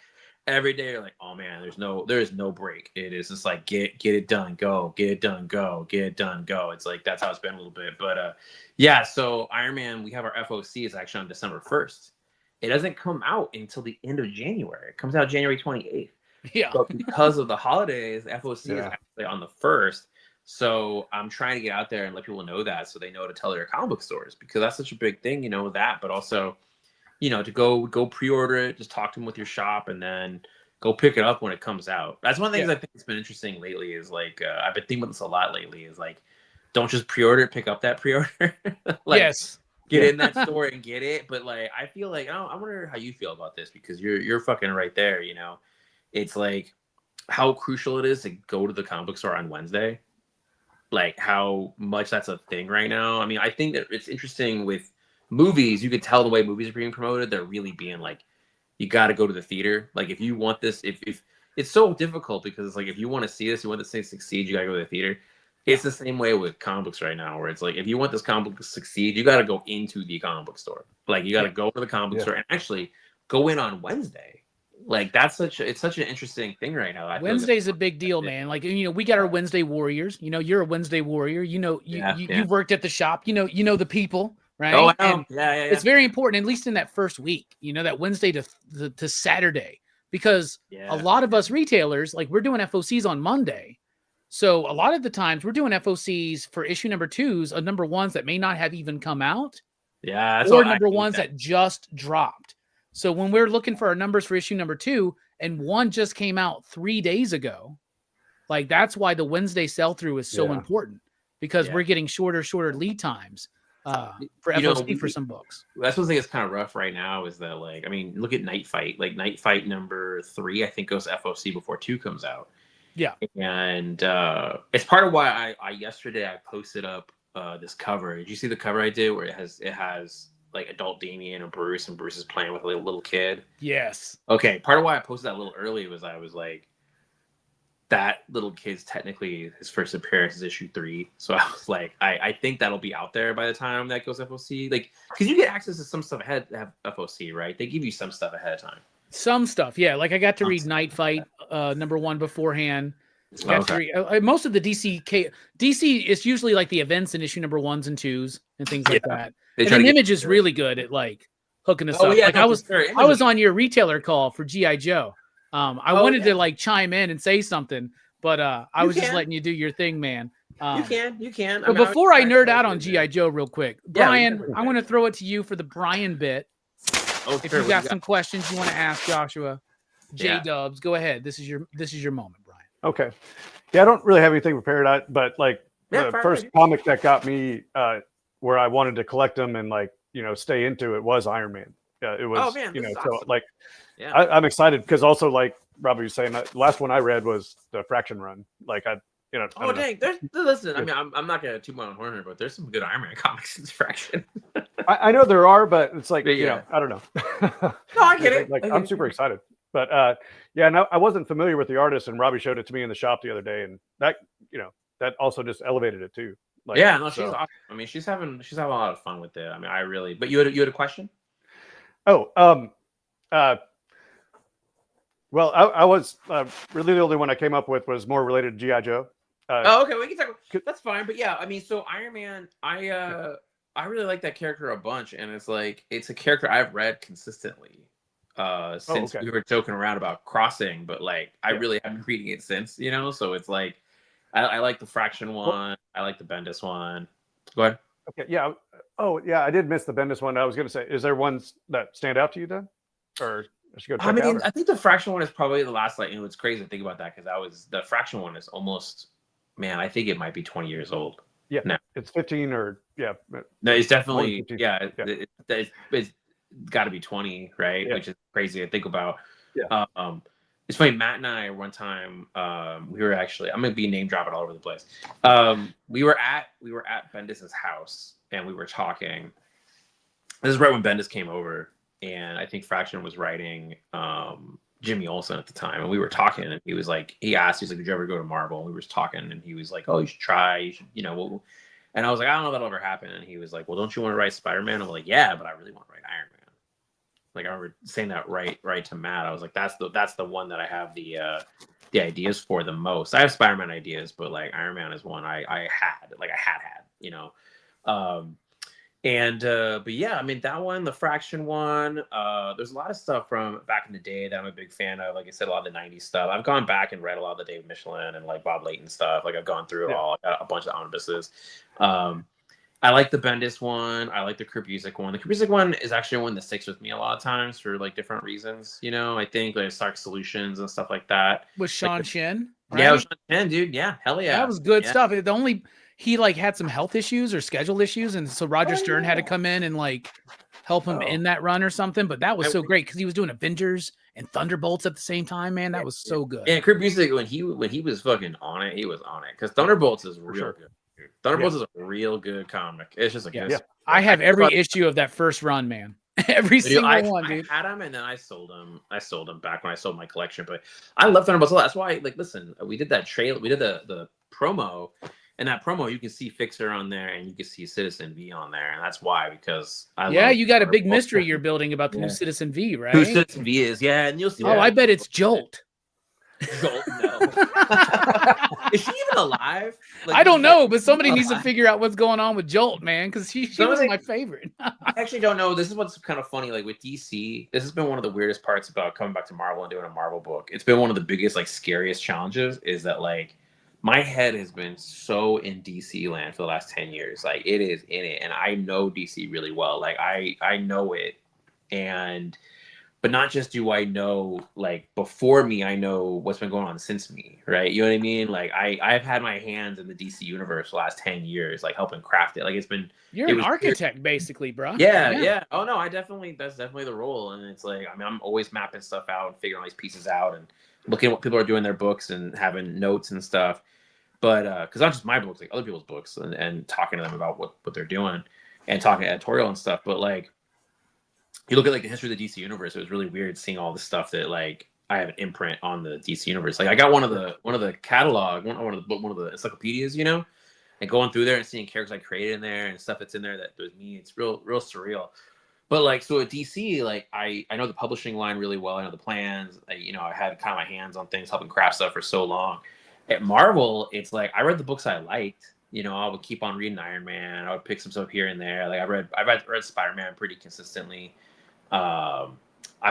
every day you're like, oh man, there is no break. It is just like get it done, go, get it done, go, get it done, go. It's like that's how it's been a little bit. But yeah, so Iron Man, we have our FOC is actually on December 1st. It doesn't come out until the end of January. It comes out January 28th. Yeah. But because of the holidays, FOC is actually on the 1st. So I'm trying to get out there and let people know that so they know to tell their comic book stores because that's such a big thing, that. But also, to go pre-order it, just talk to them with your shop and then go pick it up when it comes out. That's one of the things I think has been interesting lately is like, I've been thinking about this a lot lately is like, don't just pre-order it, pick up that pre-order. Yes. Get in that store and get it. But like, I feel like, I wonder how you feel about this because you're fucking right there. It's like how crucial it is to go to the comic book store on Wednesday. Like how much that's a thing right now. I mean, I think that it's interesting with movies. You could tell the way movies are being promoted. They're really being like, you got to go to the theater. Like if you want this, if it's so difficult because it's like, if you want to see this, you want this thing to succeed, you got to go to the theater. It's the same way with comic books right now, where it's like, if you want this comic book to succeed, you got to go into the comic book store. Like, you got to go to the comic book store and actually go in on Wednesday. Like, it's such an interesting thing right now. Wednesday's a big deal, man. Like, we got our Wednesday warriors. You're a Wednesday warrior. You worked at the shop. You know the people, right? Oh, I know. And it's very important, at least in that first week. That Wednesday to Saturday, because a lot of us retailers, like, we're doing FOCs on Monday. So a lot of the times we're doing FOCs for issue number 2s of number 1s that may not have even come out. Yeah. Or number 1s that just dropped. So when we're looking for our numbers for issue number 2 and 1 just came out 3 days ago, like that's why the Wednesday sell through is so important because we're getting shorter lead times for FOC for some books. That's one thing that's kind of rough right now is that, like, I mean, look at Night Fight. Like Night Fight number 3, I think goes FOC before 2 comes out. Yeah. And it's part of why I yesterday I posted up this cover. Did you see the cover I did where it has like adult Damien and Bruce is playing with a little kid? Yes. Okay. Part of why I posted that a little early was I was like, that little kid's technically his first appearance is issue 3. So I was like, I think that'll be out there by the time that goes FOC. Like, because you get access to some stuff ahead of FOC, right? They give you some stuff ahead of time. Some stuff, yeah. Like I got to read Night Fight number 1 beforehand. Got to read, most of the DC is usually like the events in issue number 1s and 2s and things like that. And the Image is really good at like hooking us up. Yeah, like I was on your retailer call for G.I. Joe. I wanted to like chime in and say something, but I was just letting you do your thing, man. You can. But before I nerd out on G.I. Joe real quick, Brian, I want to throw it to you for the Brian bit. If you've got some questions you want to ask Joshua, J-Dubs, go ahead. This is your moment, Brian. Okay. Yeah, I don't really have anything prepared, but like the first comic that got me where I wanted to collect them and like, stay into it was Iron Man. Yeah, it was, awesome. So like, I'm excited because also like Robbie was saying, the last one I read was the Fraction run. Like I dang. Listen, I mean, I'm not going to toot my own horn here, but there's some good Iron Man comics in Fraction. I know there are, but it's like, I don't know. No, I get it. Like, I'm super excited. But no, I wasn't familiar with the artist, and Robbie showed it to me in the shop the other day, and that, that also just elevated it too. Like, she's awesome. I mean, she's having a lot of fun with it. I mean, but you had a question? Oh, well, I was really the only one I came up with was more related to G.I. Joe. Okay, we can talk. That's fine, but yeah, I mean, so Iron Man, I really like that character a bunch, and it's a character I've read consistently since we were joking around about Crossing, but like I really have been reading it since, So it's like I like the Fraction one, I like the Bendis one. Go ahead. Okay, yeah. Oh, yeah, I did miss the Bendis one. I was going to say, is there ones that stand out to you then? Or Let's go check out. I think the Fraction one is probably the last. Like, it's crazy to think about that because the Fraction one is almost, man. I think it might be 20 years old. Yeah, no, it's 15 or No, it's definitely it's got to be 20, right? Yeah. Which is crazy to think about. Yeah. It's funny. Matt and I one time we were actually, I'm gonna be name dropping all over the place. We were at Bendis's house and we were talking. This is right when Bendis came over, and I think Fraction was writing Jimmy Olsen at the time, and we were talking, and he was like, did you ever go to Marvel? And we were talking, and he was like, oh, you should try, and I was like, I don't know if that'll ever happen. And he was like, well, don't you want to write Spider-Man? I'm like, yeah, but I really want to write Iron Man. Like, I remember saying that right to Matt. I was like, that's the one that I have the ideas for the most. I have Spider-Man ideas, but like Iron Man is one I had, but yeah, I mean, that one, the Fraction one, there's a lot of stuff from back in the day that I'm a big fan of. Like I said, a lot of the 90s stuff. I've gone back and read a lot of the David Michelin and like Bob Layton stuff. Like, I've gone through it all. I got a bunch of omnibuses. I like the Bendis one. I like the Krupusek one. The Krupusek one is actually one that sticks with me a lot of times for like different reasons. I think like Stark Solutions and stuff like that. With Sean Shin. Right? Yeah, with Sean Shin, dude. Yeah, hell yeah. That was good stuff. He like had some health issues or schedule issues, and so Roger Stern had to come in and like help him in that run or something. But that was so great because he was doing Avengers and Thunderbolts at the same time. Man, that was so good. And Krupusek, when he was fucking on it, he was on it because Thunderbolts is real good. Thunderbolts is a real good comic. It's just like I have every issue of that first run, man. Every single one, dude. I had them and then I sold them back when I sold my collection. But I love Thunderbolts a lot. That's why, like, listen, we did that trailer, we did the promo. And that promo, you can see Fixer on there, and you can see Citizen V on there, and that's why, because you got a big mystery you're building about the new Citizen V, right? Who Citizen V is, and you'll see. Oh, I bet it's Jolt. Jolt, no. Is she even alive? Like, I don't know, but somebody needs to figure out what's going on with Jolt, man, because she was my favorite. I actually don't know. This is what's kind of funny. Like with DC, this has been one of the weirdest parts about coming back to Marvel and doing a Marvel book. It's been one of the biggest, like, scariest challenges. Is that like. My head has been so in DC land for the last 10 years. Like, it is in it. And I know DC really well. Like, I know it. But not just do I know, like, before me, I know what's been going on since me, right? You know what I mean? Like, I've had my hands in the DC universe the last 10 years, like, helping craft it. Like, You're an architect, basically, bro. Yeah. Oh, no, that's definitely the role. And it's like, I mean, I'm always mapping stuff out and figuring all these pieces out and looking at what people are doing in their books and having notes and stuff. But because not just my books, like other people's books, and talking to them about what they're doing and talking editorial and stuff. But like, you look at like the history of the DC universe, it was really weird seeing all the stuff that like I have an imprint on the DC universe. Like, I got one of the catalog, one of the encyclopedias, and going through there and seeing characters I created in there and stuff that's in there that was me. It's real surreal. But like, so at DC, like I know the publishing line really well. I know the plans. I had kind of my hands on things, helping craft stuff for so long. At Marvel, it's like I read the books I liked. I would keep on reading Iron Man. I would pick some stuff here and there. Like, I read Spider-Man pretty consistently. I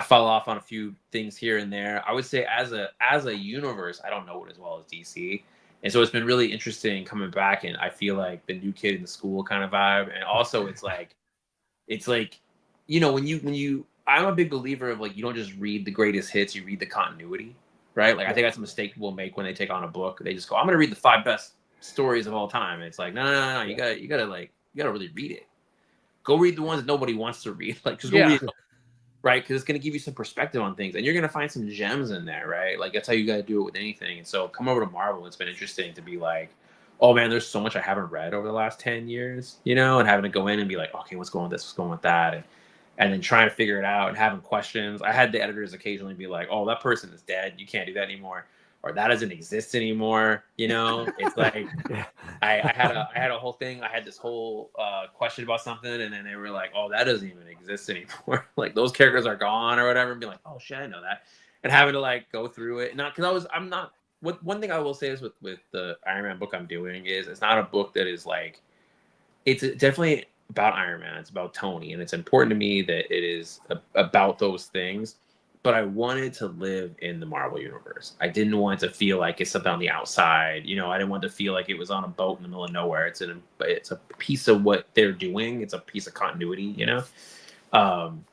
fall off on a few things here and there. I would say as a universe, I don't know it as well as DC. And so it's been really interesting coming back, and I feel like the new kid in the school kind of vibe. And also it's like when you I'm a big believer of like, you don't just read the greatest hits, you read the continuity. Right? Like, I think that's a mistake people make when they take on a book. They just go, I'm going to read the 5 best stories of all time. It's like, no. You gotta really read it. Go read the ones that nobody wants to read. Like, just go read it, right? Because it's going to give you some perspective on things, and you're going to find some gems in there, right? Like, that's how you got to do it with anything. And so come over to Marvel. It's been interesting to be like, oh man, there's so much I haven't read over the last 10 years, and having to go in and be like, okay, what's going with this? What's going with that? And then trying to figure it out and having questions. I had the editors occasionally be like, oh, that person is dead. You can't do that anymore. Or that doesn't exist anymore. It's like, I had a whole thing. I had this whole question about something. And then they were like, oh, that doesn't even exist anymore. Like, those characters are gone or whatever. And be like, oh shit, I know that. And having to like go through it. Not because one thing I will say is with the Iron Man book I'm doing is it's not a book that is like, it's definitely about Iron Man. It's about Tony, and it's important to me that it is about those things. But I wanted to live in the Marvel universe. I didn't want to feel like it's something on the outside. I didn't want to feel like it was on a boat in the middle of nowhere. It's a piece of what they're doing. It's a piece of continuity. And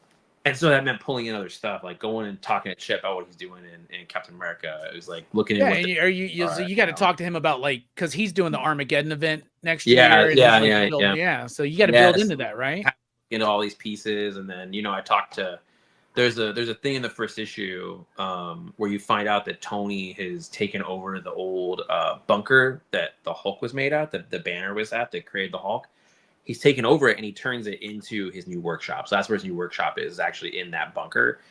And so that meant pulling in other stuff, like going and talking to Chip about what he's doing in Captain America. It was like looking at you got to talk to him about like because he's doing the Armageddon event next year. Yeah. So you got to build into that, right? Into all these pieces, and then I talked to. There's a thing in the first issue where you find out that Tony has taken over the old bunker that the Hulk was made at, that the Banner was at, that created the Hulk. He's taken over it and he turns it into his new workshop. So that's where his new workshop is actually in that bunker.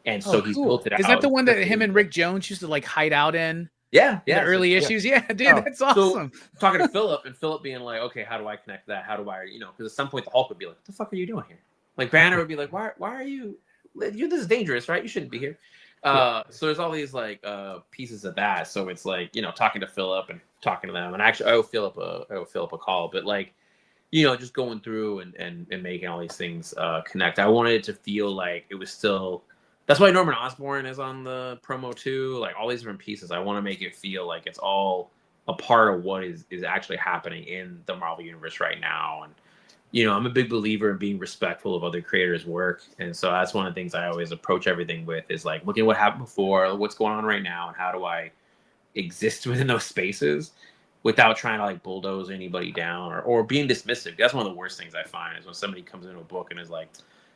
And so he's built it out. Is that the one that him and Rick Jones used to like hide out in? Yeah. The early issues. Yeah, dude, that's awesome. So, talking to Philip and Philip being like, okay, how do I connect that? How do I, because at some point the Hulk would be like, what the fuck are you doing here? Like Banner would be like, why are you, this is dangerous, right? You shouldn't be here. So there's all these like pieces of that. So it's like, talking to Philip and talking to them. And actually I owe Philip a call, but like, just going through and making all these things connect. I wanted it to feel like it was still. That's why Norman Osborn is on the promo too. Like all these different pieces. I want to make it feel like it's all a part of what is actually happening in the Marvel universe right now. And I'm a big believer in being respectful of other creators' work. And so that's one of the things I always approach everything with is like looking at what happened before, what's going on right now, and how do I exist within those spaces without trying to like bulldoze anybody down or being dismissive. That's one of the worst things I find is when somebody comes into a book and is like,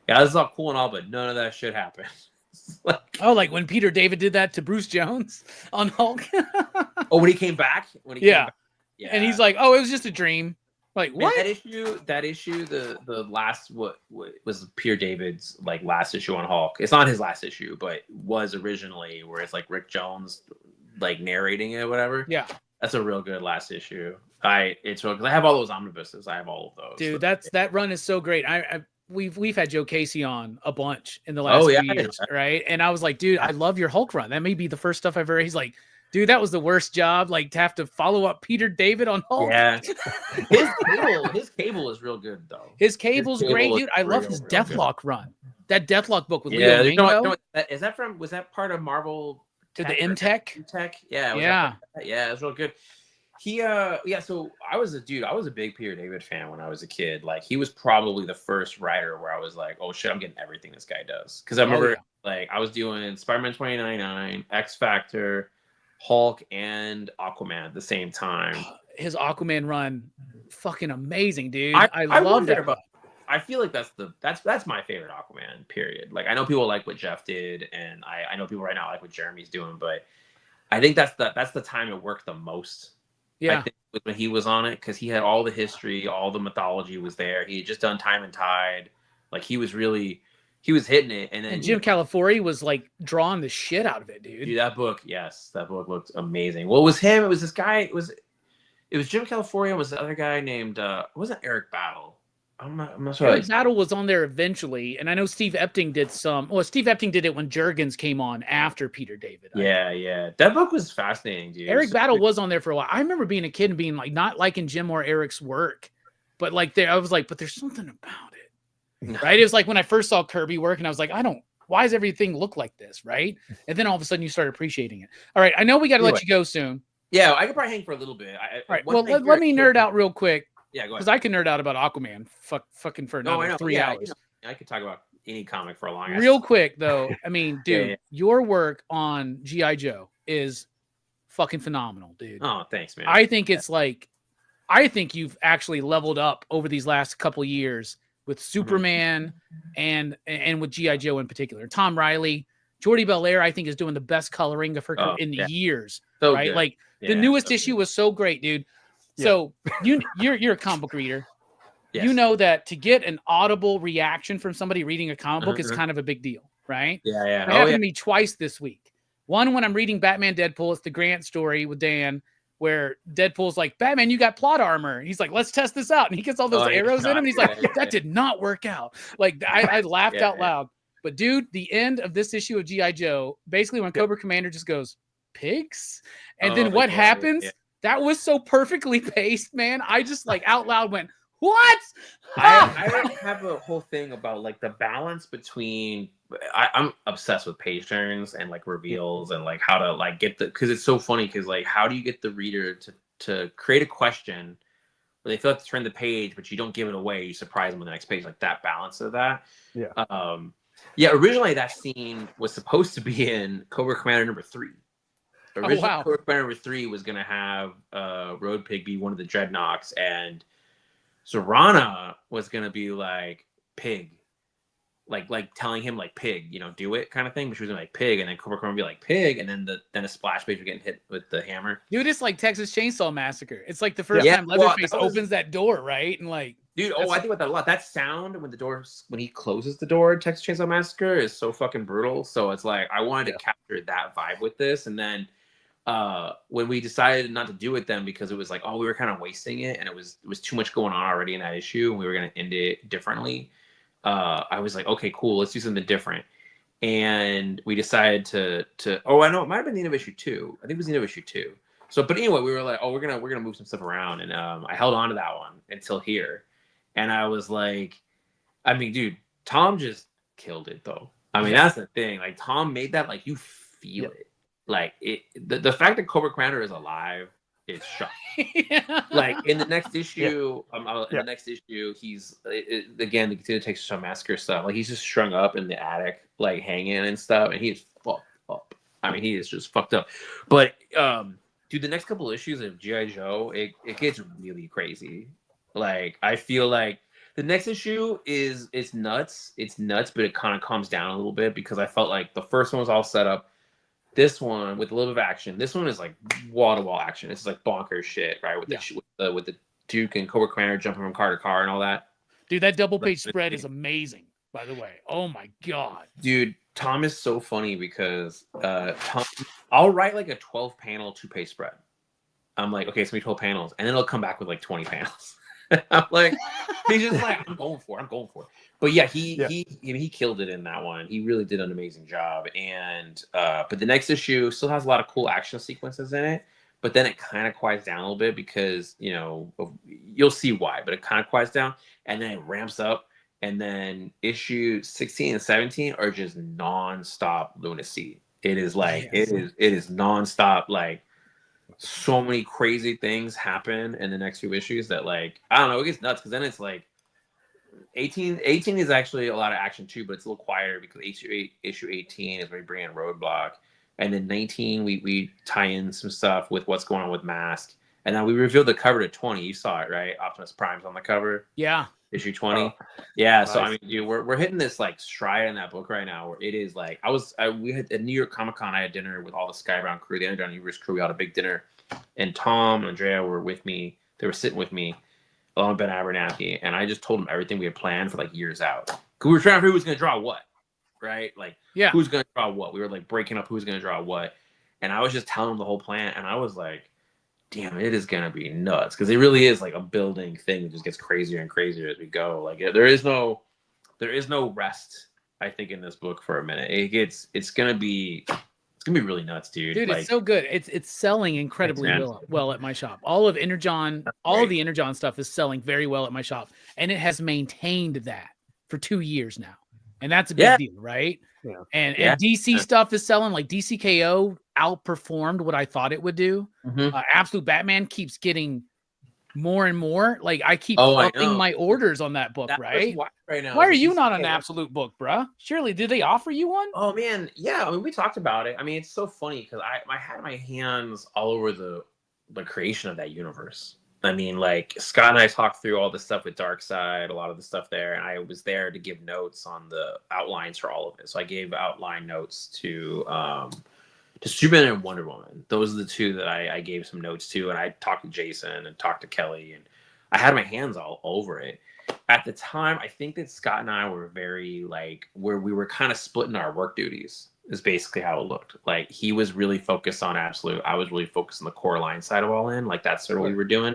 yeah, this is all cool and all, but none of that shit happened. Like when Peter David did that to Bruce Jones on Hulk. When he came back? Yeah. And he's like, oh, it was just a dream. Like what? Man, that issue, the last what was Peter David's like last issue on Hulk. It's not his last issue, but was originally where it's like Rick Jones like narrating it or whatever. Yeah. That's a real good last issue. It's real because I have all those omnibuses. I have all of those. Dude, that run is so great. We've had Joe Casey on a bunch in the last few years, right? And I was like, dude, I love your Hulk run. That may be the first stuff I've ever. He's like, dude, that was the worst job. Like to have to follow up Peter David on Hulk. Yeah, his cable is real good though. His cable's great, dude. I love his Deathlock run. That Deathlock book with Leo Mango. Was that part of Marvel? To the M-Tech? Yeah, it's real good. So I was a big Peter David fan when I was a kid. Like he was probably the first writer where I was like, oh shit, I'm getting everything this guy does. Because I remember like I was doing Spider-Man 2099, X Factor, Hulk, and Aquaman at the same time. His Aquaman run, fucking amazing, dude. I love that. I feel like that's my favorite Aquaman, period. Like I know people like what Jeff did, and I know people right now like what Jeremy's doing, but I think that's the time it worked the most. Yeah, I think when he was on it, because he had all the history, all the mythology was there. He had just done Time and Tide. Like he was hitting it, and Jim Calafiore was like drawing the shit out of it, dude. Dude, that book looked amazing. Well, it was him. It was this guy. It was Jim Calafiore. And was the other guy named it wasn't Eric Battle. I'm not sure. Eric Battle was on there eventually, and I know Steve Epting did some. Well, Steve Epting did it when Jurgens came on after Peter David. Yeah. That book was fascinating, dude. Eric Battle was on there for a while. I remember being a kid and being like, not liking Jim or Eric's work, but like I was like, but there's something about it, right? It was like when I first saw Kirby work, and I was like, why does everything look like this, right? And then all of a sudden you start appreciating it. All right, I know we got to let you go soon. Yeah, I could probably hang for a little bit. All right, well, let me nerd out real quick. Yeah, go ahead. Because I can nerd out about Aquaman fucking for another 3 hours. I could talk about any comic for a long. Real quick though, I mean, dude, your work on G.I. Joe is fucking phenomenal, dude. Oh, thanks, man. I think it's like, I think you've actually leveled up over these last couple years with Superman and with G.I. Joe in particular. Tom Riley, Jordi Belair, I think is doing the best coloring of her in years. So right, good. Like the newest issue was so great, dude. So you're a comic book reader. Yes. You know that to get an audible reaction from somebody reading a comic book is kind of a big deal, right? Yeah. It happened to me twice this week. One, when I'm reading Batman Deadpool, it's the Grant story with Dan, where Deadpool's like, Batman, you got plot armor. And he's like, let's test this out. And he gets all those arrows in him. And he's like, that did not work out. Like I laughed out loud. But dude, the end of this issue of G.I. Joe, basically when Cobra Commander just goes, pigs? And then what happens? Yeah. That was so perfectly paced, man. I just like out loud went, what? I have a whole thing about like the balance between I'm obsessed with page turns and like reveals and like how to like get because it's so funny because like how do you get the reader to create a question where they feel like to turn the page but you don't give it away, you surprise them on the next page, like that balance of that. Yeah, originally that scene was supposed to be in Cobra Commander #3. Originally, Cobra Commander #3 was gonna have Road Pig be one of the Dreadnoks, and Zorana was gonna be like Pig, like telling him like Pig, you know, do it kind of thing. But she was gonna be like Pig, and then Cobra Commander would be like Pig, and then a splash page would get hit with the hammer. Dude, it's like Texas Chainsaw Massacre. It's like the first time Leatherface opens that door, right? And like, dude, I think about that a lot. That sound when he closes the door, Texas Chainsaw Massacre, is so fucking brutal. So it's like I wanted to capture that vibe with this, and then when we decided not to do it then because it was like, oh, we were kind of wasting it, and it was too much going on already in that issue, and we were gonna end it differently. I was like, okay, cool, let's do something different. And we decided to I know it might have been the end of issue 2. I think it was the end of issue 2. So, but anyway, we were like, oh, we're gonna move some stuff around, and I held on to that one until here, and I was like, I mean, dude, Tom just killed it though. I mean, that's the thing. Like Tom made that like you feel it. Like the fact that Cobra Commander is alive is shocking. Like in the next issue, in the next issue, he's again the continue to take some massacre stuff. Like he's just strung up in the attic, like hanging and stuff, and he's fucked up. I mean, he is just fucked up. But dude, the next couple issues of G.I. Joe, it gets really crazy. Like I feel like the next issue it's nuts, but it kind of calms down a little bit because I felt like the first one was all set up. This one with a little bit of action. This one is like wall-to-wall action. It's like bonkers shit, right? With the Duke and Cobra Commander jumping from car to car and all that. Dude, that double-page spread is amazing, by the way. Oh my god. Dude, Tom is so funny because Tom, I'll write like a 12-panel 2-page spread. I'm like, okay, it's gonna be 12 panels, and then it'll come back with like 20 panels. I'm like, he's just like, I'm going for it. But yeah, he killed it in that one. He really did an amazing job. And but the next issue still has a lot of cool action sequences in it. But then it kind of quiets down a little bit because you'll see why. But it kind of quiets down, and then it ramps up. And then issue 16 and 17 are just nonstop lunacy. It is like it is nonstop like. So many crazy things happen in the next few issues that like I don't know, it gets nuts because then it's like 18 is actually a lot of action too, but it's a little quieter because issue 18 is where we bring in Roadblock, and then 19 we tie in some stuff with what's going on with Mask, and then we revealed the cover to 20. You saw it, right? Optimus Prime's on the cover. Yeah. Issue 20. Nice. So I mean, dude, we're hitting this like stride in that book right now where it is like we had at New York Comic Con. I had dinner with all the Skybound crew, the Energon Universe crew. We had a big dinner, and Tom and Andrea were with me. They were sitting with me along with Ben Abernathy, and I just told them everything we had planned for like years out. Cause we were trying to figure out who was going to draw what, right? Like, who's going to draw what? We were like breaking up who's going to draw what, and I was just telling them the whole plan, and I was like, damn, it is gonna be nuts because it really is like a building thing that just gets crazier and crazier as we go. Like there is no rest, I think, in this book for a minute. It's gonna be really nuts, dude. Dude, like, it's so good. It's selling incredibly well at my shop. All of Energon, of the Energon stuff is selling very well at my shop, and it has maintained that for 2 years now, and that's a big deal, right? Yeah. And DC stuff is selling. Like DC KO outperformed what I thought it would do. Absolute Batman keeps getting more and more. Like I keep upping my orders on that book, right? Why are you not on an Absolute book, bruh? Surely, did they offer you one? Oh man, yeah. I mean, we talked about it. I mean, it's so funny because I had my hands all over the creation of that universe. I mean, like Scott and I talked through all the stuff with Darkseid, a lot of the stuff there, and I was there to give notes on the outlines for all of it. So I gave outline notes to Superman and Wonder Woman. Those are the two that I gave some notes to, and I talked to Jason and talked to Kelly, and I had my hands all over it. At the time, I think that Scott and I were very like where we were kind of splitting our work duties. Is basically how it looked. Like he was really focused on Absolute. I was really focused on the core line side of All In. Like that's what we were doing.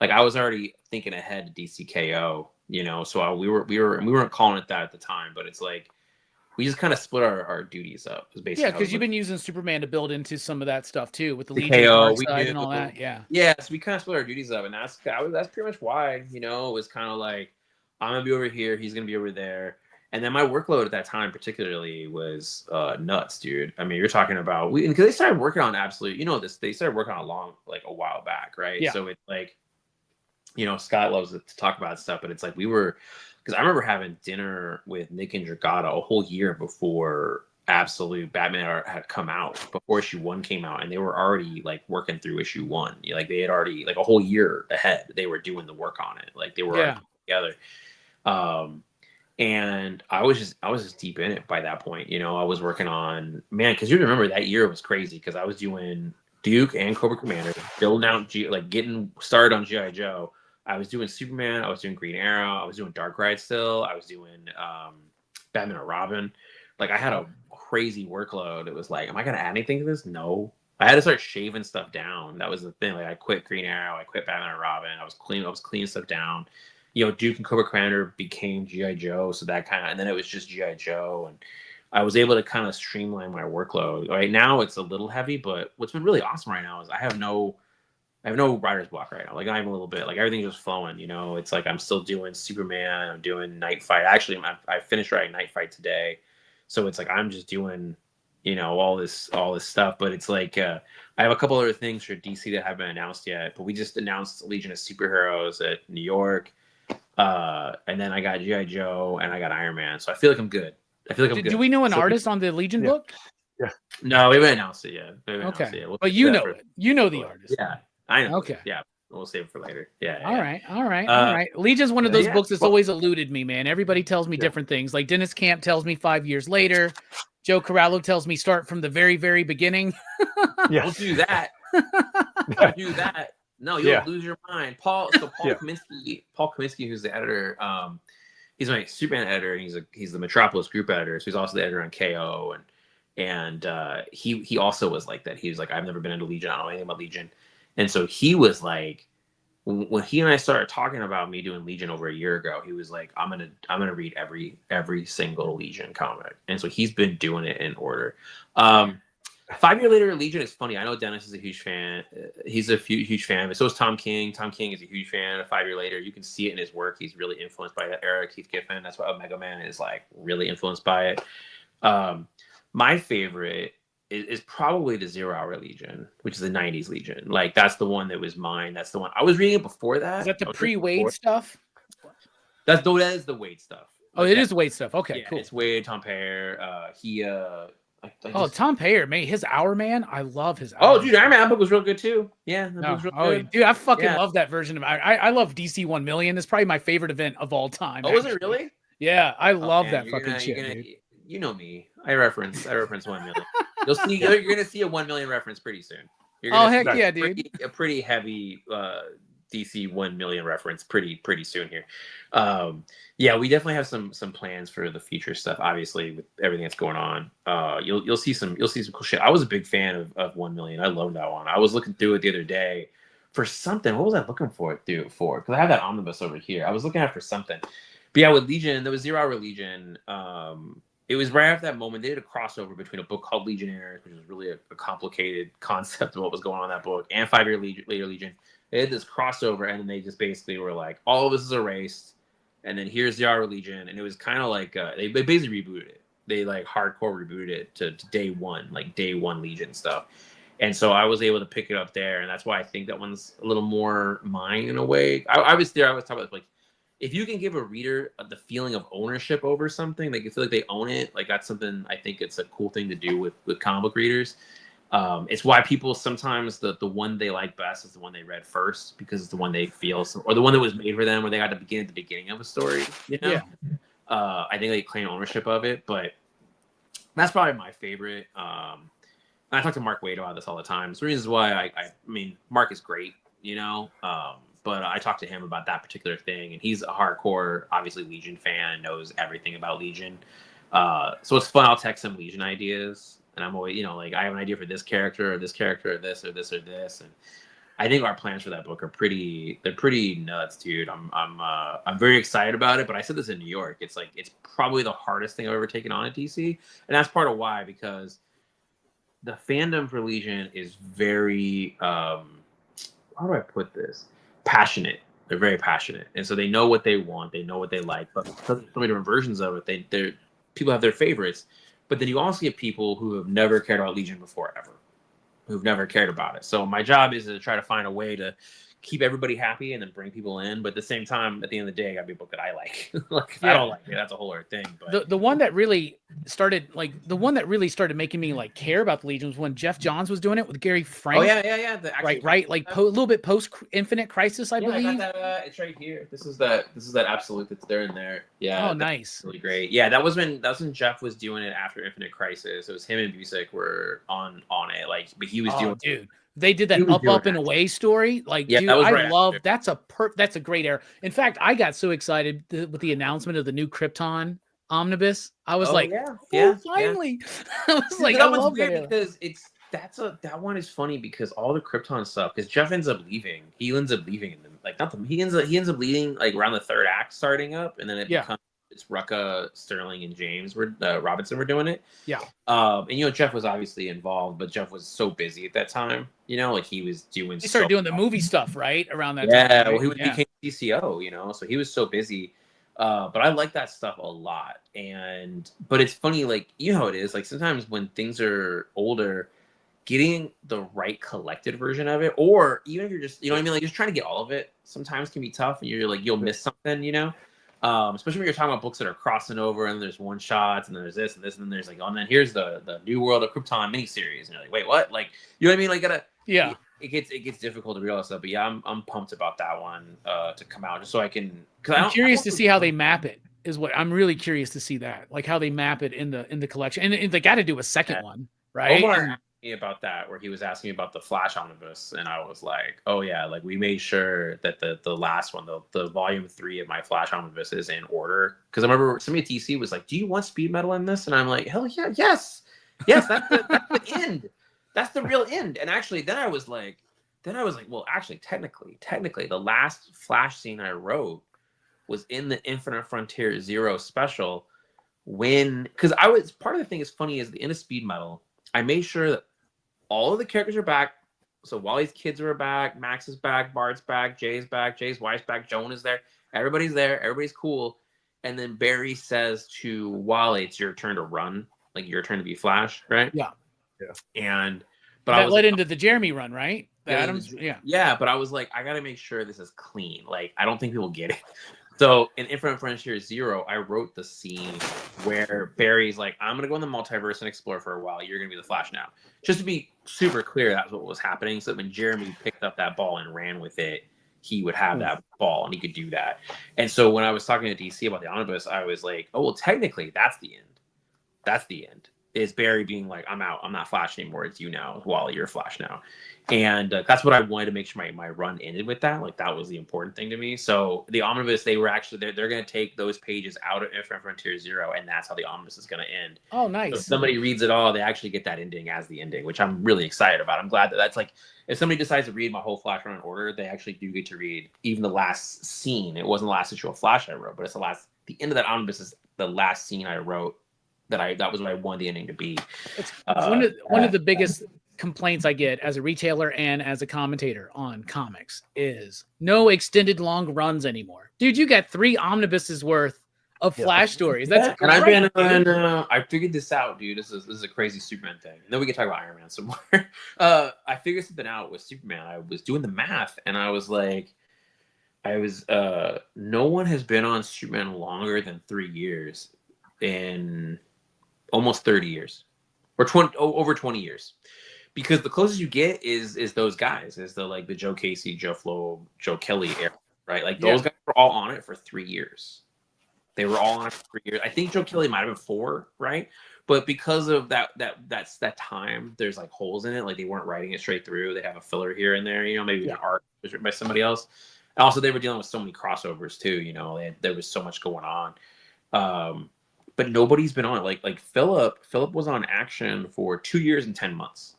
Like I was already thinking ahead to DCKO, so we weren't calling it that at the time, but it's like we just kind of split our duties up. Yeah, because you've been using Superman to build into some of that stuff too with the Legion side and all that. Yeah. So we kind of split our duties up, and that's pretty much why it was kind of like I'm gonna be over here, he's gonna be over there, and then my workload at that time particularly was nuts, dude. I mean, you're talking about because they started working on Absolute. They started working on a while back, right? Yeah. So it's like. Scott loves to talk about stuff, but it's like we were Because I remember having dinner with Nick and Dragata a whole year before Absolute Batman art had come out, before issue 1 came out, and they were already like working through issue 1. Like they had already, like a whole year ahead, they were doing the work on it. Like they were already together. And I was just deep in it by that point. You know, I was working on, man, because you remember that year was crazy because I was doing Duke and Cobra Commander, building out getting started on G.I. Joe. I was doing Superman, I was doing Green Arrow, I was doing Darkrai still, I was doing Batman and Robin. Like I had a crazy workload. It was like, am I gonna add anything to this? No. I had to start shaving stuff down. That was the thing. Like I quit Green Arrow, I quit Batman and Robin. I was cleaning stuff down. You know, Duke and Cobra Commander became G.I. Joe, so that kind of, and then it was just G.I. Joe, and I was able to kind of streamline my workload. Right now, it's a little heavy, but what's been really awesome right now is I have no writer's block right now. Like I'm a little bit, like everything's just flowing. You know, it's like I'm still doing Superman, I'm doing Night Fight. Actually, I finished writing Night Fight today, so it's like I'm just doing, you know, all this stuff. But it's like I have a couple other things for DC that haven't announced yet. But we just announced Legion of Superheroes at New York. And then I got G.I. Joe and I got Iron Man. So I feel like I'm good. Good. Do we know an artist on the Legion book? Yeah. No, we haven't announced it yet. Okay. But you know it. You know the artist. Yeah. I know. Okay. Yeah. We'll save it for later. Yeah. All right. Legion's one of those books that's always eluded me, man. Everybody tells me different things. Like Dennis Camp tells me 5 years later. Joe Corallo tells me start from the very, very beginning. Don't do that. Don't do that. No, you'll lose your mind. Paul Kaminsky, who's the editor, he's my Superman editor, and he's the Metropolis group editor, so he's also the editor on KO, and he also was like that. He was like, I've never been into Legion, I don't know anything about Legion. And so he was like, when he and I started talking about me doing Legion over a year ago, he was like, I'm gonna read every single Legion comic. And so he's been doing it in order. 5 years later, Legion is funny. I know Dennis is a huge fan. He's a huge fan, but so is Tom King. Tom King is a huge fan of 5 years later. You can see it in his work. He's really influenced by that era. Keith Giffen. That's why Omega Man is like really influenced by it. My favorite is probably the 0 Hour Legion, which is the 90s Legion. Like that's the one that was mine. That's the one I was reading it before that. Is that the pre-Wade stuff? That is the Wade stuff. Oh, it is the Wade stuff. Okay, cool. It's Wade, Tom Peyer. Tom Peyer, man, his Hour Man, I love his Hour. Oh, dude, Iron Man book was real good too. Yeah, that book was real good. Dude, I fucking love that version of. I love DC 1 million. It's probably my favorite event of all time. Oh, is it really? Yeah, I love that fucking shit. You know me. I reference 1 million. You'll see. You're gonna see a 1 million reference pretty soon. Heck yeah, dude! A pretty heavy DC 1 million reference pretty soon here. Yeah, we definitely have some plans for the future stuff. Obviously, with everything that's going on, you'll see some cool shit. I was a big fan of 1 million. I love that one. I was looking through it the other day for something. What was I looking for it for? Because I have that omnibus over here. I was looking at for something. But yeah, with Legion, there was 0 Hour Legion. It was right after that moment. They did a crossover between a book called Legionnaires, which was really a complicated concept of what was going on in that book, and 5 years later Legion. They had this crossover, and then they just basically were like, all of this is erased, and then here's the Hour Legion, and it was kind of like they basically rebooted it. They like hardcore rebooted it to day one, like day one Legion stuff. And so I was able to pick it up there, and that's why I think that one's a little more mine in a way. I was talking about like, if you can give a reader the feeling of ownership over something, like you feel like they own it, like that's something I think it's a cool thing to do with comic book readers. It's why people sometimes the one they like best is the one they read first, because it's the one they feel, or the one that was made for them, where they got to begin at the beginning of a story. You know? Yeah. I think they claim ownership of it, but that's probably my favorite. I talk to Mark Waid about this all the time. It's the reasons why I mean, Mark is great, you know, but I talk to him about that particular thing, and he's a hardcore, obviously, Legion fan, knows everything about Legion. So it's fun. I'll text him Legion ideas, and I'm always, you know, like, I have an idea for this character, or this character, or this, or this, or this. And I think our plans for that book are pretty nuts, dude. I'm very excited about it, but I said this in New York. It's like, it's probably the hardest thing I've ever taken on at DC. And that's part of why, because the fandom for Legion is very, how do I put this? Passionate. They're very passionate, and so they know what they want, they know what they like. But because there's so many different versions of it, they're people have their favorites. But then you also get people who have never cared about Legion before, ever, who've never cared about it. So my job is to try to find a way to keep everybody happy and then bring people in. But at the same time, at the end of the day, I got to be a book that I like. Like if I don't like it, that's a whole other thing. But the one that really started making me like care about the Legion was when Jeff Johns was doing it with Gary Frank. Oh yeah. Right. Like a little bit post Infinite Crisis, I believe. I got that, it's right here. This is that absolute that's there in there. Yeah. Oh, nice. Really great. Yeah, that was when Jeff was doing it after Infinite Crisis. It was him and Busick were on it. Like, but he was doing. Dude. They did that up and away story. Like, dude, that was I love that's a great era. In fact, I got so excited with the announcement of the new Krypton omnibus. I was finally. I was like, I love that because that one is funny because all the Krypton stuff, because Jeff ends up leaving. He ends up leaving in them. Like he ends up leaving like around the third act starting up, and then it becomes it's Rucka, Sterling, and James Robinson were doing it. Yeah. And Jeff was obviously involved, but Jeff was so busy at that time. Like he was doing. He started doing the movie stuff right around that time. Yeah, well, he became CCO. So he was so busy. But I like that stuff a lot. But it's funny, like how it is. Like sometimes when things are older, getting the right collected version of it, or even if you're just what I mean, like just trying to get all of it, sometimes can be tough, and you're like you'll miss something, especially when you're talking about books that are crossing over, and there's one shots, and then there's this and this, and then there's like, and then here's the New World of Krypton miniseries, and you're like, wait, what? Like, you know what I mean? Like, it gets difficult to realize stuff. But yeah, I'm pumped about that one to come out, just so I can. I'm curious to see how they map it. Is what I'm really curious to see that, like how they map it in the collection, and they got to do a second one, right? Omar asked me about that, where he was asking me about the Flash omnibus, and I was like, oh yeah, like we made sure that the last one, the volume 3 of my Flash omnibus is in order, because I remember somebody at TC was like, do you want speed metal in this? And I'm like, hell yeah, yes, that's the end, that's the real end. And actually then I was like, well, actually technically the last Flash scene I wrote was in the Infinite Frontier Zero special, because part of the thing is funny is the end of speed metal, I made sure that all of the characters are back. So Wally's kids are back, Max is back, Bart's back, Jay's wife's back, Joan is there. Everybody's there. Everybody's cool. And then Barry says to Wally, it's your turn to run. Like your turn to be Flash, right? Yeah. But that led into the Jeremy run, right? Yeah, but I was like, I got to make sure this is clean. Like, I don't think people get it. So in Infinite Frontier Zero, I wrote the scene where Barry's like, I'm going to go in the multiverse and explore for a while. You're going to be the Flash now. Just to be super clear, that's what was happening. So when Jeremy picked up that ball and ran with it, he would have that ball and he could do that. And so when I was talking to DC about the omnibus, I was like, oh, well, technically, that's the end. That's the end. Is Barry being like, I'm out. I'm not Flash anymore. It's you now. Wally, you're Flash now. And that's what I wanted to make sure my run ended with that. Like, that was the important thing to me. So the omnibus, they were actually, they're going to take those pages out of Infinite Frontier Zero, and that's how the omnibus is going to end. Oh, nice. So if somebody reads it all, they actually get that ending as the ending, which I'm really excited about. I'm glad that's like, if somebody decides to read my whole Flash run in order, they actually do get to read even the last scene. It wasn't the last issue of Flash I wrote, but it's the end of that omnibus is the last scene I wrote. That was what I wanted the ending to be. It's one of the biggest complaints I get as a retailer and as a commentator on comics is no extended long runs anymore. Dude, you got 3 omnibuses worth of Flash stories. That's and I've been I figured this out, dude. This is a crazy Superman thing. And then we can talk about Iron Man some more. I figured something out with Superman. I was doing the math and I was like, no one has been on Superman longer than 3 years in almost 30 years or over 20 years, because the closest you get is those guys, is the Joe Casey, Joe Flo, Joe Kelly era, right? Like those guys were all on it for 3 years. They were all on it for 3 years. I think Joe Kelly might have been 4, right? But because of that time, there's like holes in it. Like they weren't writing it straight through. They have a filler here and there, maybe an art was written by somebody else. And also, they were dealing with so many crossovers too. There was so much going on. But nobody's been on it. Like Philip was on Action for 2 years and 10 months.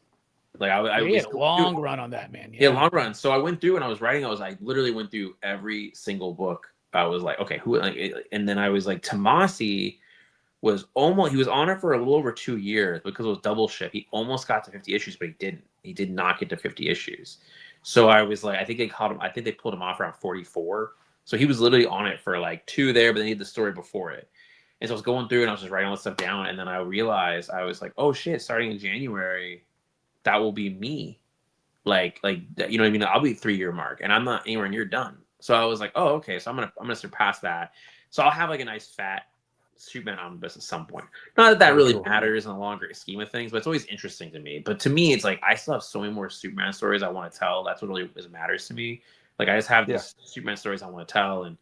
Like I was a long run on that, man. Yeah, long run. So I went through and I was writing. I literally went through every single book. I was like, okay, who? And then I was like, Tomasi was he was on it for a little over 2 years because it was double ship. He almost got to 50 issues, but he didn't. He did not get to 50 issues. So I was like, I think they pulled him off around 44. So he was literally on it for like 2 there, but they needed the story before it. And so I was going through and I was just writing all this stuff down. And then I realized, I was like, oh shit, starting in January, that will be me. Like you know what I mean? I'll be 3-year mark, and I'm not anywhere near done. So I was like, oh, okay, so I'm gonna surpass that. So I'll have like a nice fat Superman omnibus at some point. Not that really matters in the longer scheme of things, but it's always interesting to me. But to me, it's like I still have so many more Superman stories I want to tell. That's what really matters to me. Like I just have these Superman stories I want to tell, and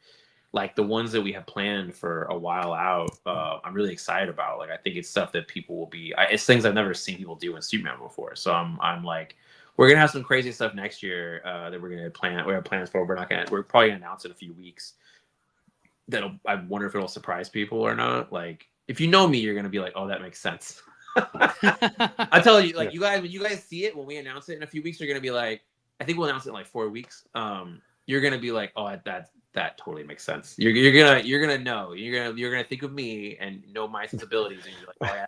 like the ones that we have planned for a while out, I'm really excited about. Like I think it's stuff that people will be. It's things I've never seen people do in Superman before. So I'm like, we're gonna have some crazy stuff next year that we're gonna plan. We have plans for. We're probably gonna announce in a few weeks. I wonder if it'll surprise people or not. Like if you know me, you're gonna be like, oh, that makes sense. I tell you, like you guys, when you guys see it, when we announce it in a few weeks, you're gonna be like, I think we'll announce it in like 4 weeks. You're gonna be like, oh, that totally makes sense. You're gonna know. You're gonna think of me and know my sensibilities, and you're like,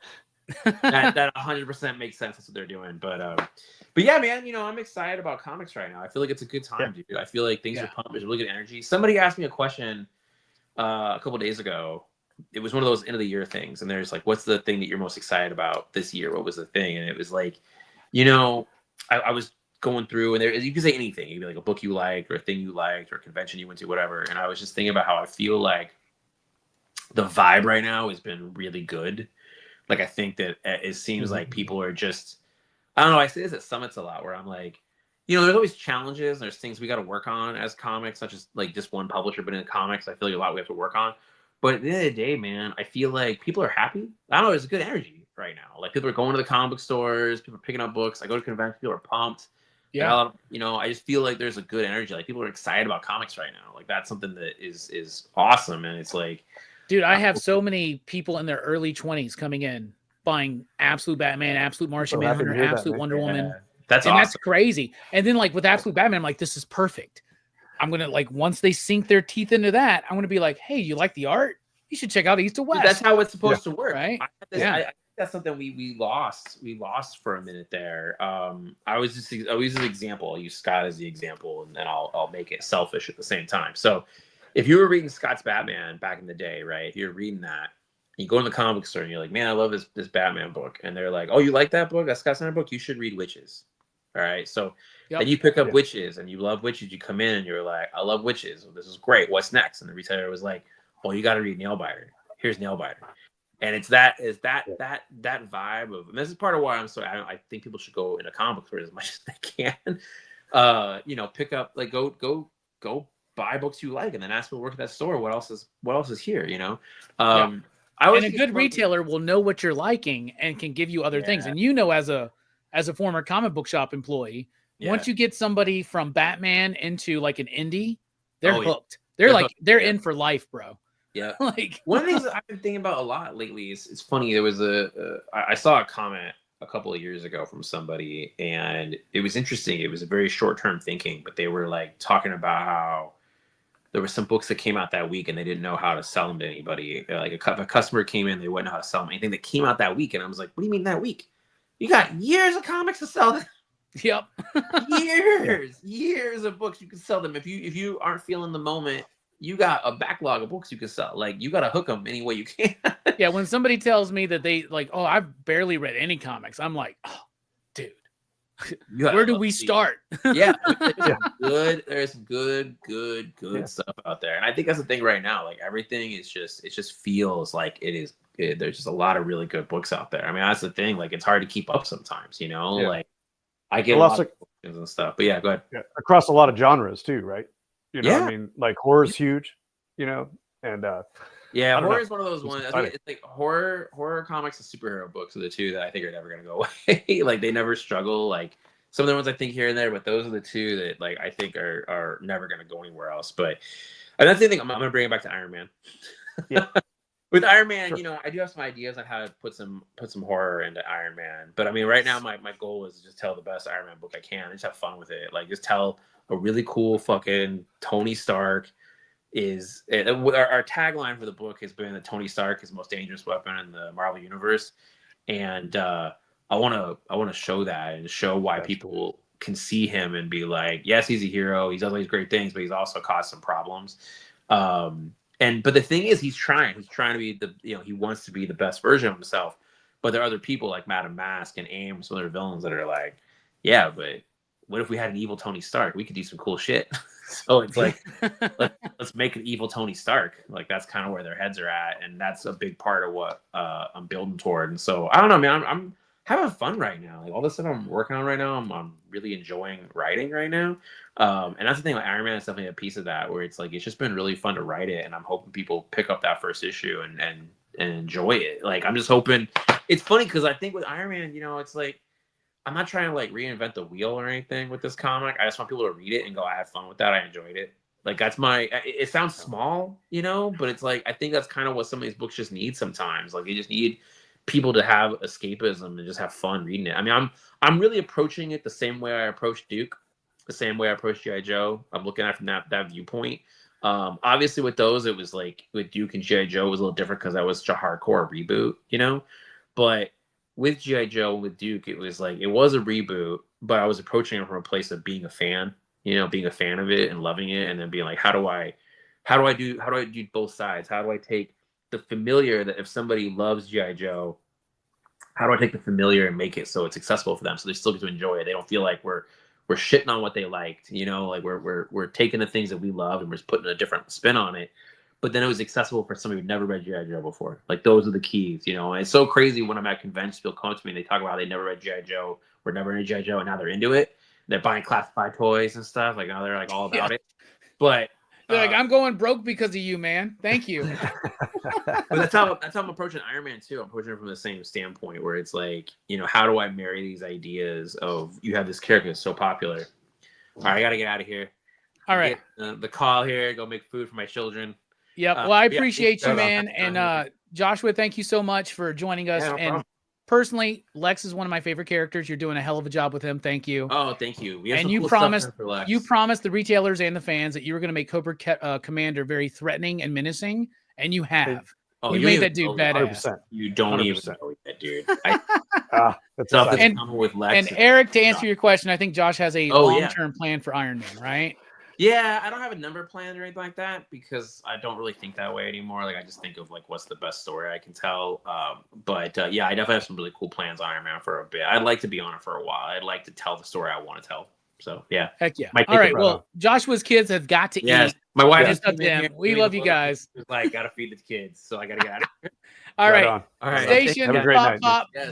oh yeah, that 100% makes sense. That's what they're doing. But yeah, man, you know, I'm excited about comics right now. I feel like it's a good time, dude. I feel like things are pumped. There's really good energy. Somebody asked me a question a couple days ago. It was one of those end of the year things, and there's like, what's the thing that you're most excited about this year? What was the thing? And it was like, you know, I was going through, and there you can say anything. You'd be like a book you liked, or a thing you liked, or a convention you went to, whatever. And I was just thinking about how I feel like the vibe right now has been really good. Like I think that it seems like people are just, I don't know. I say this at summits a lot, where I'm like, you know, there's always challenges. There's things we got to work on as comics, not just like just one publisher, but in comics, I feel like a lot we have to work on. But at the end of the day, man, I feel like people are happy. I don't know. There's a good energy right now. Like people are going to the comic book stores, people are picking up books. I go to conventions, people are pumped. Yeah. You know, I just feel like there's a good energy. Like people are excited about comics right now. Like that's something that is awesome. And it's like, dude, I have so many people in their early 20s coming in buying Absolute Batman, Absolute Martian Manhunter, Absolute Wonder Woman. That's awesome. That's crazy. And then like with Absolute Batman, I'm like, this is perfect. I'm gonna like once they sink their teeth into that, I'm gonna be like, hey, you like the art? You should check out East to West. Dude, that's how it's supposed to work, right? I think that's something we lost for a minute there. I was just I'll use an example. I'll use Scott as the example, and then I'll make it selfish at the same time. So if you were reading Scott's Batman back in the day, right? If you're reading that, you go in the comic store and you're like, man, I love this Batman book, and they're like, oh, you like that book? That Scott Snyder book? You should read Witches. All right, so then you pick up Witches, and you love Witches. You come in and you're like, I love Witches. Well, this is great. What's next? And the retailer was like, well, you got to read Nailbiter. Here's Nailbiter. And it's that vibe of, and this is part of why I think people should go into comic stores as much as they can. You know, pick up, like go buy books you like, and then ask people to work at that store. What else is here? You know, and a good retailer will know what you're liking and can give you other things. And you know, as a former comic book shop employee, once you get somebody from Batman into like an indie, they're hooked. They're in for life, bro. Yeah. Like one of the things I've been thinking about a lot lately is, it's funny. There was I saw a comment a couple of years ago from somebody, and it was interesting. It was a very short-term thinking, but they were like talking about how there were some books that came out that week and they didn't know how to sell them to anybody. Like if a customer came in, they wouldn't know how to sell them anything that came out that week. And I was like, what do you mean that week? You got years of comics to sell them. Yep. years of books you can sell them. If you aren't feeling the moment, you got a backlog of books you can sell. Like you got to hook them any way you can. Yeah. When somebody tells me that they like, oh, I've barely read any comics, I'm like, oh, dude, where do we start? Yeah. There's good stuff out there. And I think that's the thing right now. Like everything is it just feels like it is. There's just a lot of really good books out there. I mean, that's the thing. Like it's hard to keep up sometimes, you know, like I get lots of books and stuff, but go ahead. Yeah, across a lot of genres too, right? You know, I mean, like horror's huge, you know, and horror is one of those ones. I think it's like horror comics and superhero books are the two that I think are never gonna go away. Like they never struggle. Like some of the ones I think here and there, but those are the two that like I think are never gonna go anywhere else. But and that's the thing. I'm gonna bring it back to Iron Man. Yeah. With Iron Man, you know, I do have some ideas on how to put some horror into Iron Man. But I mean, right now my goal is to just tell the best Iron Man book I can. Just have fun with it. Like just tell a really cool fucking Tony Stark is our tagline for the book has been that Tony Stark is the most dangerous weapon in the Marvel universe. And I want to show that and show why people can see him and be like, yes, he's a hero. He does all these great things, but he's also caused some problems. But the thing is, he's trying to be he wants to be the best version of himself. But there are other people like Madame Mask and AIM, some other villains that are like, yeah, but what if we had an evil Tony Stark? We could do some cool shit. So it's like, let's make an evil Tony Stark. Like that's kind of where their heads are at, and that's a big part of what I'm building toward. And so I don't know, man. I'm having fun right now. Like all the stuff I'm working on right now, I'm really enjoying writing right now. And that's the thing. Like Iron Man is definitely a piece of that, where it's like it's just been really fun to write it, and I'm hoping people pick up that first issue and enjoy it. Like I'm just hoping. It's funny because I think with Iron Man, you know, it's like I'm not trying to like reinvent the wheel or anything with this comic. I just want people to read it and go, I had fun with that. I enjoyed it. Like that's my. It sounds small, you know, but it's like I think that's kind of what some of these books just need sometimes. Like you just need people to have escapism and just have fun reading it. I mean, I'm really approaching it the same way I approached Duke, the same way I approached G.I. Joe. I'm looking at it from that viewpoint. Obviously with those, it was like with Duke and G.I. Joe, it was a little different because that was such a hardcore reboot, you know. But with G.I. Joe and with Duke, it was like it was a reboot, but I was approaching it from a place of being a fan, you know, being a fan of it and loving it, and then being like, how do I do both sides? How do I take the familiar that if somebody loves G.I. Joe, how do I take the familiar and make it so it's accessible for them so they still get to enjoy it? They don't feel like we're shitting on what they liked, you know, like we're taking the things that we love and we're just putting a different spin on it. But then it was accessible for somebody who'd never read G.I. Joe before. Like those are the keys, you know. And it's so crazy when I'm at conventions, people come to me and they talk about how they never read G.I. Joe, were never into G.I. Joe, and now they're into it. They're buying classified toys and stuff. Like now they're like all about it. But they're like, I'm going broke because of you, man. Thank you. But that's how I'm approaching Iron Man too. I'm approaching it from the same standpoint where it's like, you know, how do I marry these ideas of you have this character that's so popular. All right, I gotta get out of here. All right. Get, the call here, go make food for my children. Yep. Well, I appreciate you, man. And Joshua, thank you so much for joining us. No problem. Personally, Lex is one of my favorite characters. You're doing a hell of a job with him. Thank you. Oh, thank you. And you promised the retailers and the fans that you were going to make Cobra Commander very threatening and menacing, and you have. Oh, you made that dude badass. 100%. You don't 100%. even know that dude. That's with Lex. And Eric, to answer your question, I think Josh has a long-term plan for Iron Man, right? Yeah, I don't have a number planned or anything like that because I don't really think that way anymore. Like I just think of like what's the best story I can tell. But yeah, I definitely have some really cool plans on Iron Man for a bit. I'd like to be on it for a while. I'd like to tell the story I want to tell. So yeah. Heck yeah. All right. Well, Joshua's kids have got to eat. My wife just up them. We love you guys. Like, gotta feed the kids, so I gotta get out of here. All right. All right. Station Have a great night. Pop. Yes.